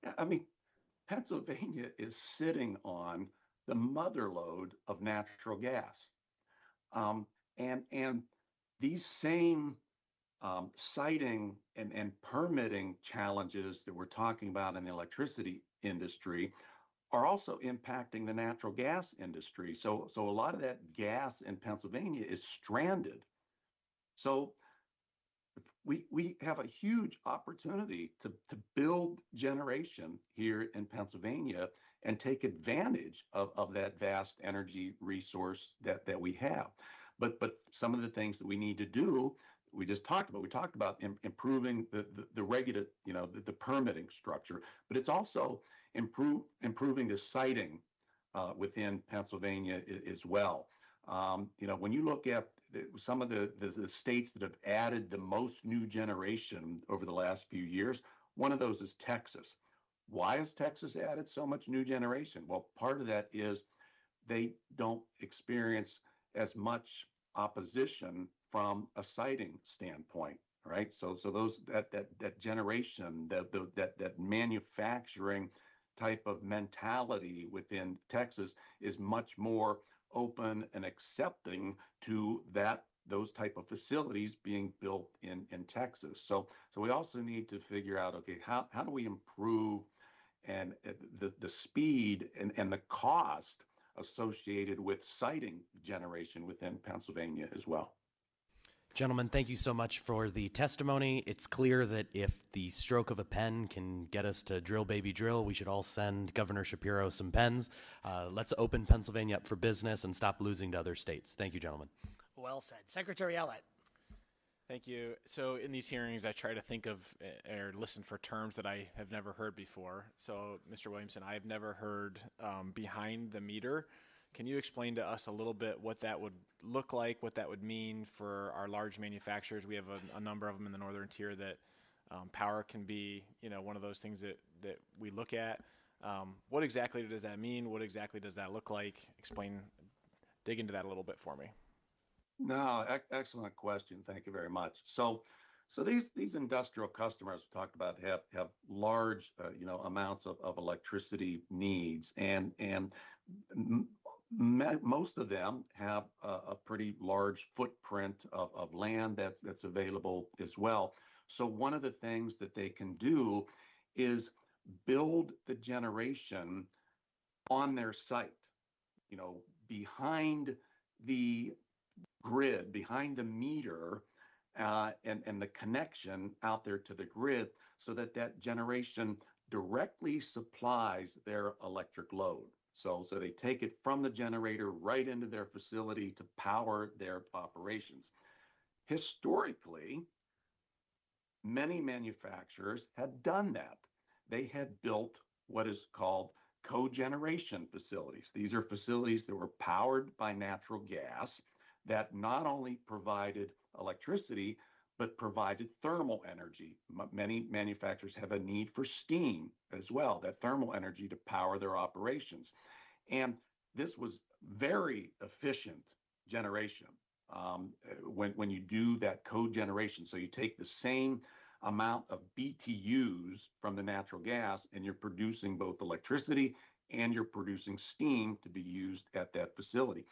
Yeah, I mean, Pennsylvania is sitting on the mother lode of natural gas. And these same siting and permitting challenges that we're talking about in the electricity industry are also impacting the natural gas industry. So a lot of that gas in Pennsylvania is stranded. So we have a huge opportunity to build generation here in Pennsylvania and take advantage of that vast energy resource that we have. But some of the things that we need to do, we just talked about. We talked about improving the regular, the permitting structure, but it's also improving the siting within Pennsylvania as well. When you look at some of the states that have added the most new generation over the last few years, one of those is Texas. Why has Texas added so much new generation? Well, part of that is they don't experience as much opposition from a siting standpoint, right? So those that generation, that manufacturing type of mentality within Texas is much more open and accepting to those type of facilities being built in Texas. So we also need to figure out, okay, how do we improve and the speed and the cost associated with siting generation within Pennsylvania as well. Gentlemen, thank you so much for the testimony. It's clear that if the stroke of a pen can get us to drill, baby, drill, we should all send Governor Shapiro some pens. Let's open Pennsylvania up for business and stop losing to other states. Thank you, gentlemen. Well said. Secretary Ellett. Thank you. So in these hearings, I try to think of or listen for terms that I have never heard before. So, Mr. Williamson, I have never heard behind the meter. Can you explain to us a little bit what that would look like, what that would mean for our large manufacturers? We have a number of them in the northern tier that power can be, one of those things that we look at. What exactly does that mean? What exactly does that look like? Dig into that a little bit for me. No, excellent question. Thank you very much. So these industrial customers we talked about have large, amounts of electricity needs, and Most of them have a pretty large footprint of land that's available as well. So one of the things that they can do is build the generation on their site, you know, behind the grid, behind the meter, and the connection out there to the grid, so that that generation directly supplies their electric load. So they take it from the generator right into their facility to power their operations. Historically, many manufacturers had done that. They had built what is called cogeneration facilities. These are facilities that were powered by natural gas that not only provided electricity, but provided thermal energy. Many manufacturers have a need for steam as well, that thermal energy to power their operations. And this was very efficient generation when you do that cogeneration. So you take the same amount of BTUs from the natural gas and you're producing both electricity and you're producing steam to be used at that facility.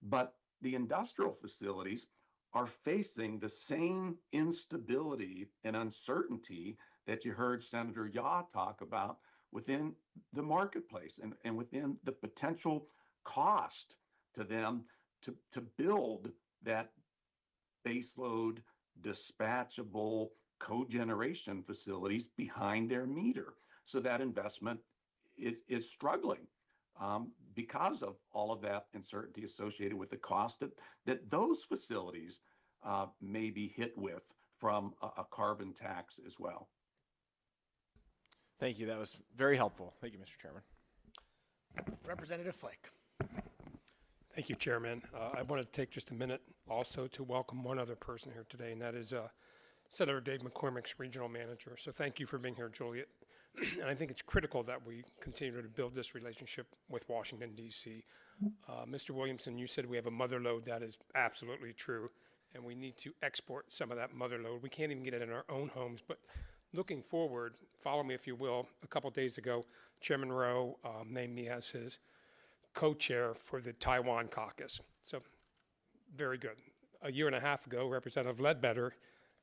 But the industrial facilities are facing the same instability and uncertainty that you heard Senator Yaw talk about within the marketplace and within the potential cost to them to build that baseload, dispatchable cogeneration facilities behind their meter. So that investment is struggling because of all of that uncertainty associated with the cost that those facilities may be hit with from a carbon tax as well. Thank you. That was very helpful. Thank you, Mr. Chairman. Representative Flick. Thank you, Chairman. I want to take just a minute also to welcome one other person here today, and that is Senator Dave McCormick's regional manager. So thank you for being here, Juliet. And I think it's critical that we continue to build this relationship with Washington, D.C. Mr. Williamson, you said we have a mother load. That is absolutely true. And we need to export some of that mother load. We can't even get it in our own homes. But looking forward, follow me if you will, a couple days ago, Chairman Rowe named me as his co-chair for the Taiwan caucus. So very good. A year and a half ago, Representative Ledbetter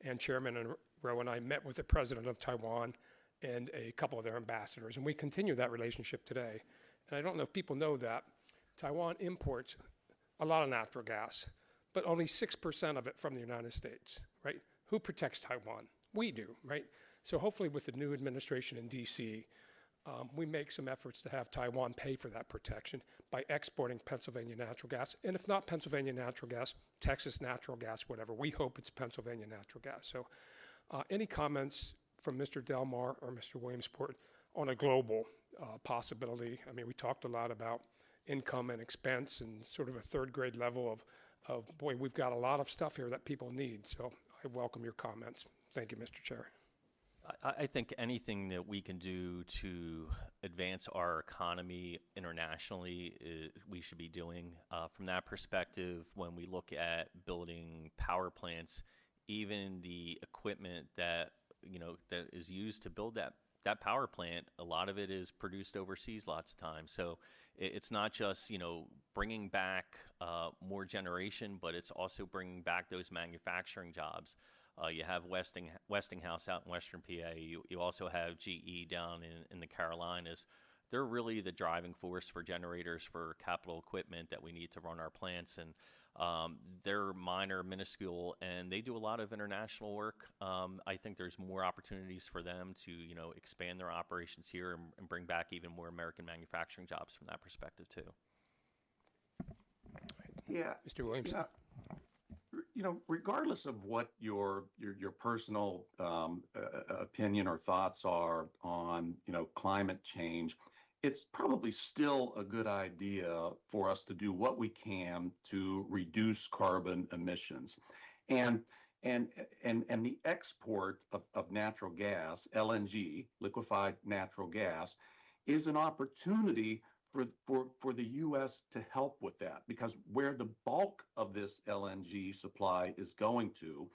and Chairman Rowe and I met with the president of Taiwan and a couple of their ambassadors, and we continue that relationship today. And I don't know if people know that Taiwan imports a lot of natural gas, but only 6% of it from the United States, right? Who protects Taiwan? We do, right? So hopefully with the new administration in DC, we make some efforts to have Taiwan pay for that protection by exporting Pennsylvania natural gas. And if not Pennsylvania natural gas, Texas natural gas, whatever. We hope it's Pennsylvania natural gas. So any comments from Mr. Delmar or Mr. Williamsport on a global possibility? I mean, we talked a lot about income and expense and sort of a third grade level of boy, we've got a lot of stuff here that people need. So I welcome your comments. Thank you, Mr. Chair. I think anything that we can do to advance our economy internationally, we should be doing. From that perspective, when we look at building power plants, even the equipment that that is used to build that power plant, a lot of it is produced overseas lots of times. So it's not just bringing back more generation, but it's also bringing back those manufacturing jobs. You have Westinghouse out in Western PA. You also have GE down in the Carolinas. They're really the driving force for generators for capital equipment that we need to run our plants. And they're minor, minuscule, and they do a lot of international work. I think there's more opportunities for them to expand their operations here and bring back even more American manufacturing jobs from that perspective too. Yeah, Mr. Williamson. Regardless of what your personal opinion or thoughts are on climate change, it's probably still a good idea for us to do what we can to reduce carbon emissions, and the export of natural gas, LNG, liquefied natural gas, is an opportunity for the U.S. to help with that, because where the bulk of this LNG supply is going to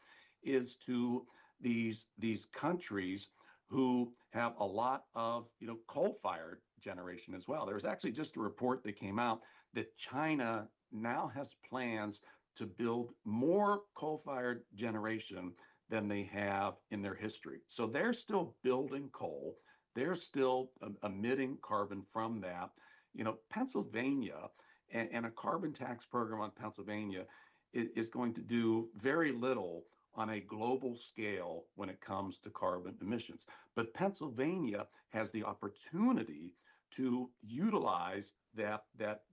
is to these countries who have a lot of coal-fired generation as well. There was actually just a report that came out that China now has plans to build more coal-fired generation than they have in their history. So they're still building coal. They're still emitting carbon from that. You know, Pennsylvania and a carbon tax program on Pennsylvania is going to do very little on a global scale when it comes to carbon emissions. But Pennsylvania has the opportunity to utilize that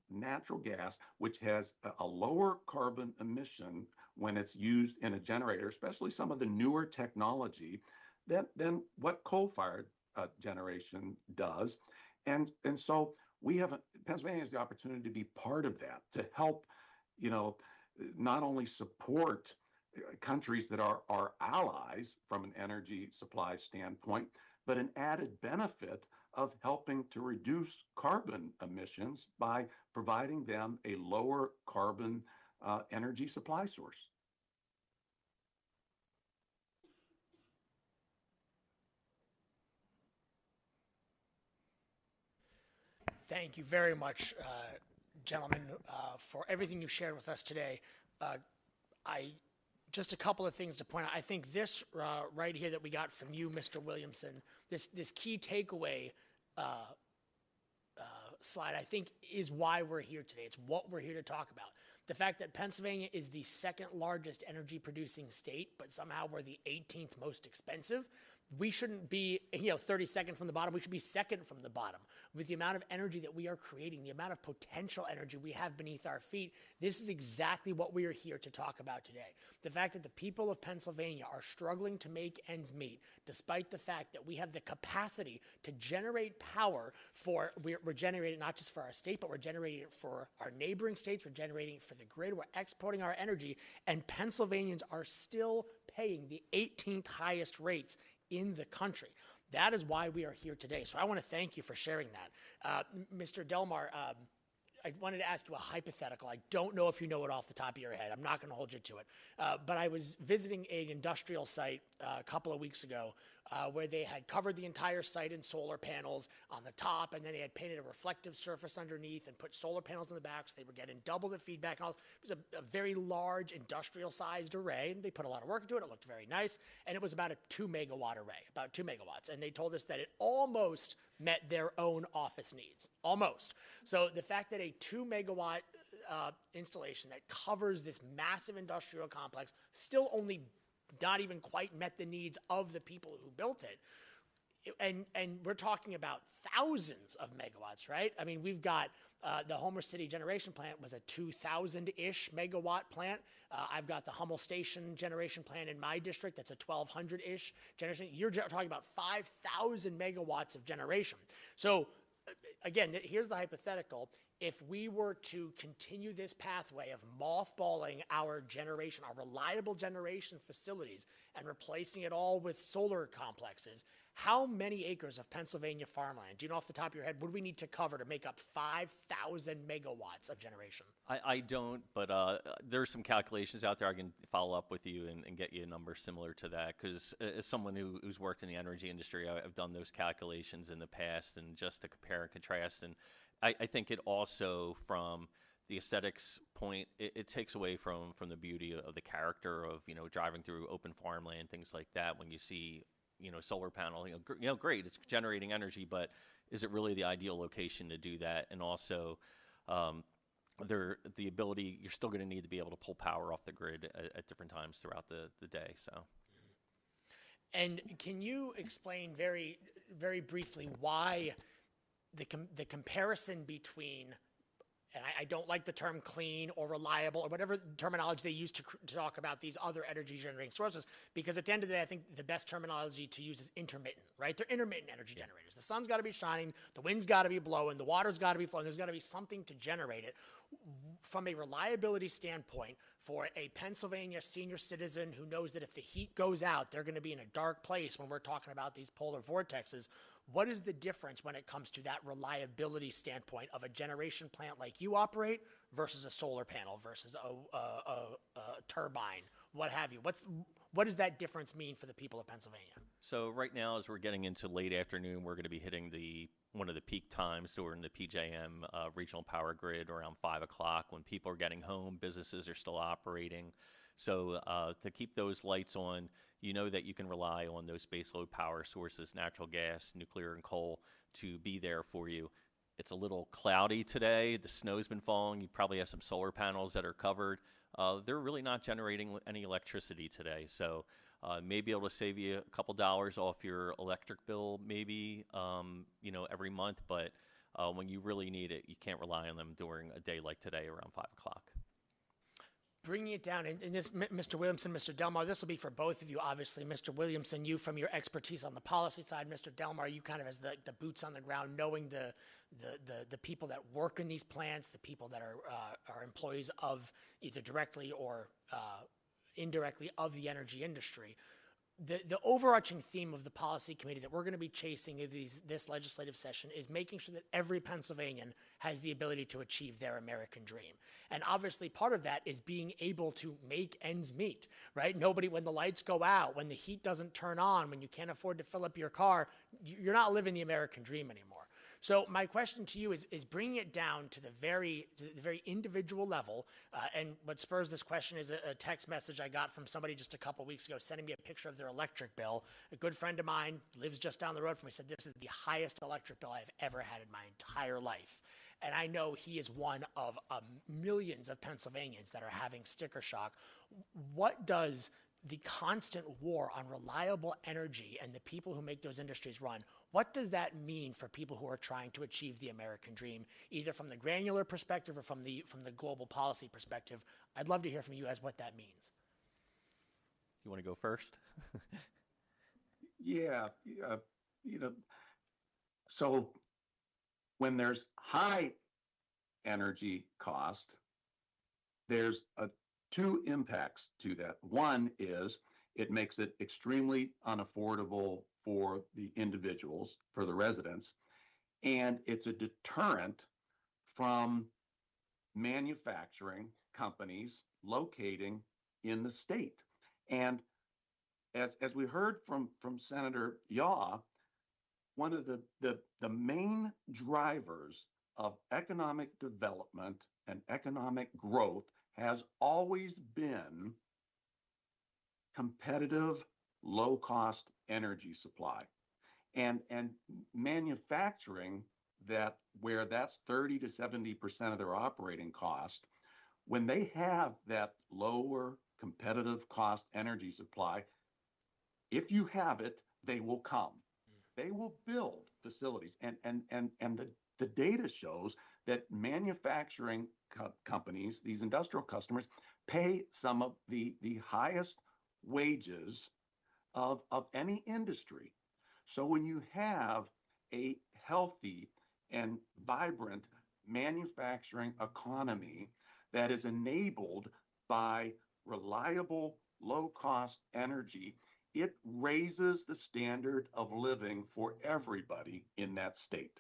natural gas, which has a lower carbon emission when it's used in a generator, especially some of the newer technology than what coal-fired generation does. And so Pennsylvania has the opportunity to be part of that, to help, you know, not only support countries that are our allies from an energy supply standpoint, but an added benefit of helping to reduce carbon emissions by providing them a lower carbon energy supply source. Thank you very much, gentlemen, for everything you shared with us today. Just a couple of things to point out. I think this right here that we got from you, Mr. Williamson, this key takeaway slide, I think is why we're here today. It's what we're here to talk about. The fact that Pennsylvania is the second largest energy producing state, but somehow we're the 18th most expensive. We shouldn't be, 32nd from the bottom. We should be second from the bottom. With the amount of energy that we are creating, the amount of potential energy we have beneath our feet, this is exactly what we are here to talk about today. The fact that the people of Pennsylvania are struggling to make ends meet, despite the fact that we have the capacity to generate power we're generating not just for our state, but we're generating it for our neighboring states, we're generating it for the grid, we're exporting our energy, and Pennsylvanians are still paying the 18th highest rates in the country. That is why we are here today. So I want to thank you for sharing that. Mr. Delmar, I wanted to ask you a hypothetical. I don't know if you know it off the top of your head. I'm not going to hold you to it. But I was visiting an industrial site a couple of weeks ago where they had covered the entire site in solar panels on the top, and then they had painted a reflective surface underneath and put solar panels in the back, so they were getting double the feedback. And all. It was a very large industrial-sized array, and they put a lot of work into it. It looked very nice, and it was about a 2-megawatt array, about 2 megawatts. And they told us that it almost met their own office needs, almost. So the fact that a 2-megawatt installation that covers this massive industrial complex still only not even quite met the needs of the people who built it. And we're talking about thousands of megawatts, right? I mean, we've got the Homer City generation plant was a 2,000-ish megawatt plant. I've got the Hummel Station generation plant in my district. That's a 1,200-ish generation. You're talking about 5,000 megawatts of generation. So again, here's the hypothetical. If we were to continue this pathway of mothballing our generation, our reliable generation facilities, and replacing it all with solar complexes, how many acres of Pennsylvania farmland, do you know off the top of your head, would we need to cover to make up 5,000 megawatts of generation? I don't, but there's some calculations out there. I can follow up with you and get you a number similar to that, because as someone who's worked in the energy industry, I've done those calculations in the past, and just to compare and contrast. And I think it also, from the aesthetics point, it takes away from the beauty of the character of, driving through open farmland, things like that. When you see, solar panel, great, it's generating energy, but is it really the ideal location to do that? And also, the ability, you're still going to need to be able to pull power off the grid at different times throughout the day. So. And can you explain very, very briefly why the comparison between, and I don't like the term clean or reliable or whatever terminology they use to talk about these other energy generating sources, because at the end of the day, I think the best terminology to use is intermittent, right? They're intermittent energy generators. The sun's got to be shining, the wind's got to be blowing, the water's got to be flowing, there's got to be something to generate it. From a reliability standpoint, for a Pennsylvania senior citizen who knows that if the heat goes out, they're going to be in a dark place when we're talking about these polar vortexes, what is the difference when it comes to that reliability standpoint of a generation plant like you operate versus a solar panel versus a turbine, what have you? What does that difference mean for the people of Pennsylvania? So right now, as we're getting into late afternoon, we're going to be hitting one of the peak times during the PJM regional power grid around 5 o'clock when people are getting home, businesses are still operating. So to keep those lights on, you know that you can rely on those baseload power sources, natural gas, nuclear, and coal, to be there for you. It's a little cloudy today. The snow's been falling. You probably have some solar panels that are covered. They're really not generating any electricity today. So may be able to save you a couple dollars off your electric bill, maybe, every month. But when you really need it, you can't rely on them during a day like today around 5 o'clock. Bringing it down, and this, Mr. Williamson, Mr. Delmar, this will be for both of you, obviously. Mr. Williamson, you from your expertise on the policy side. Mr. Delmar, you kind of as the boots on the ground, knowing the people that work in these plants, the people that are employees of either directly or indirectly of the energy industry. The overarching theme of the policy committee that we're going to be chasing in this legislative session is making sure that every Pennsylvanian has the ability to achieve their American dream. And obviously part of that is being able to make ends meet, right? Nobody, when the lights go out, when the heat doesn't turn on, when you can't afford to fill up your car, you're not living the American dream anymore. So my question to you is bringing it down to the very individual level. And what spurs this question is a text message I got from somebody just a couple weeks ago sending me a picture of their electric bill. A good friend of mine lives just down the road from me, said this is the highest electric bill I've ever had in my entire life. And I know he is one of millions of Pennsylvanians that are having sticker shock. What does the constant war on reliable energy and the people who make those industries run, what does that mean for people who are trying to achieve the American dream, either from the granular perspective or from the global policy perspective? I'd love to hear from you guys what that means. You want to go first? Yeah, so when there's high energy cost, there's two impacts to that. One is it makes it extremely unaffordable for the individuals, for the residents, and it's a deterrent from manufacturing companies locating in the state. And as we heard from Senator Yaw, one of the main drivers of economic development and economic growth has always been competitive, low-cost energy supply. And manufacturing that, where that's 30 to 70% of their operating cost, when they have that lower competitive cost energy supply, if you have it, they will come. They will build facilities. And the data shows that manufacturing companies, these industrial customers, pay some of the highest wages of any industry. So when you have a healthy and vibrant manufacturing economy that is enabled by reliable, low-cost energy, it raises the standard of living for everybody in that state.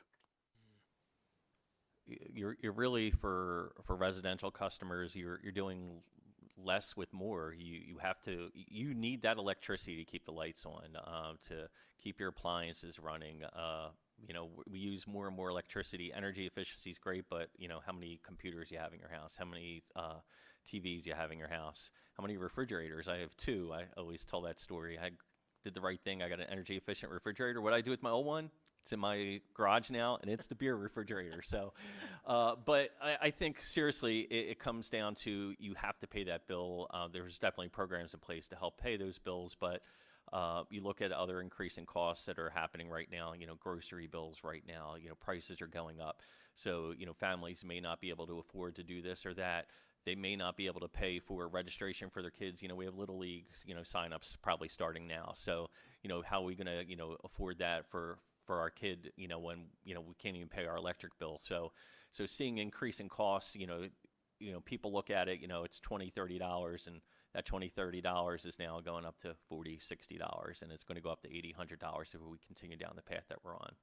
You're really for residential customers, you're doing less with more. You need that electricity to keep the lights on, to keep your appliances running. We use more and more electricity. Energy efficiency is great, but how many computers you have in your house, how many TVs you have in your house, how many refrigerators? I have 2. I always tell that story. I did the right thing. I got an energy efficient refrigerator. What I do with my old one? It's in my garage now, and it's the beer refrigerator. So, but I think seriously, it comes down to you have to pay that bill. There's definitely programs in place to help pay those bills, but you look at other increasing costs that are happening right now. Grocery bills right now. Prices are going up. So families may not be able to afford to do this or that. They may not be able to pay for registration for their kids. We have Little League, signups probably starting now. So, how are we going to, afford that for our kid, when, we can't even pay our electric bill. So seeing increasing costs, people look at it, it's $20, $30, and that $20, $30 is now going up to $40, $60, and it's going to go up to $80, $100 if we continue down the path that we're on.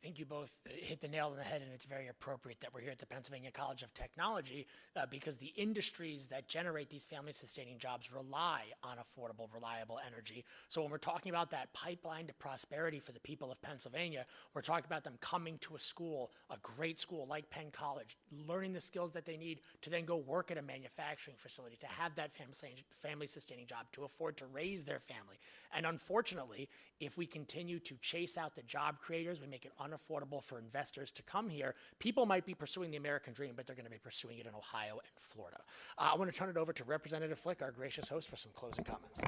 think you both hit the nail on the head, and it's very appropriate that we're here at the Pennsylvania College of Technology because the industries that generate these family-sustaining jobs rely on affordable, reliable energy. So when we're talking about that pipeline to prosperity for the people of Pennsylvania, we're talking about them coming to a school, a great school like Penn College, learning the skills that they need to then go work at a manufacturing facility, to have that family-sustaining job, to afford to raise their family. And unfortunately, if we continue to chase out the job creators, we make it unaffordable for investors to come here. People might be pursuing the American dream, but they're going to be pursuing it in Ohio and Florida. I want to turn it over to Representative Flick, our gracious host, for some closing comments.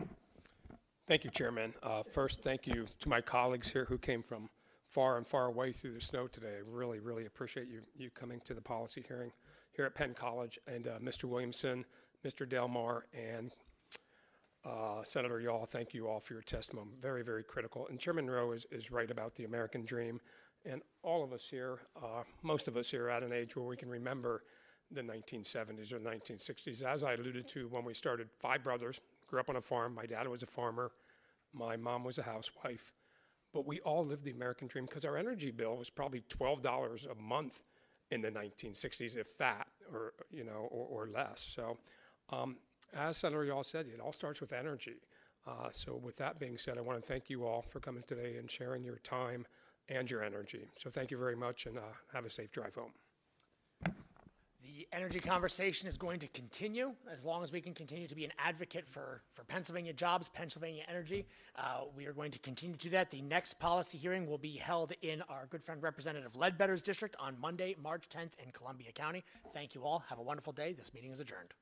Thank you, Chairman. First, thank you to my colleagues here who came from far and far away through the snow today. I really, really appreciate you coming to the policy hearing here at Penn College. And Mr. Williamson, Mr. Delmar, and Senator Yaw, thank you all for your testimony. Very, very critical. And Chairman Rowe is right about the American dream. And all of us here, most of us here, are at an age where we can remember the 1970s or 1960s. As I alluded to when we started, 5 brothers, grew up on a farm. My dad was a farmer. My mom was a housewife. But we all lived the American dream because our energy bill was probably $12 a month in the 1960s, if that, or, you know, or less. So as Senator Yaw said, it all starts with energy. So with that being said, I want to thank you all for coming today and sharing your time and your energy. So thank you very much, and have a safe drive home. The energy conversation is going to continue as long as we can continue to be an advocate for Pennsylvania jobs, Pennsylvania energy. We are going to continue to do that. The next policy hearing will be held in our good friend Representative Ledbetter's district on Monday, March 10th in Columbia County. Thank you all. Have a wonderful day. This meeting is adjourned.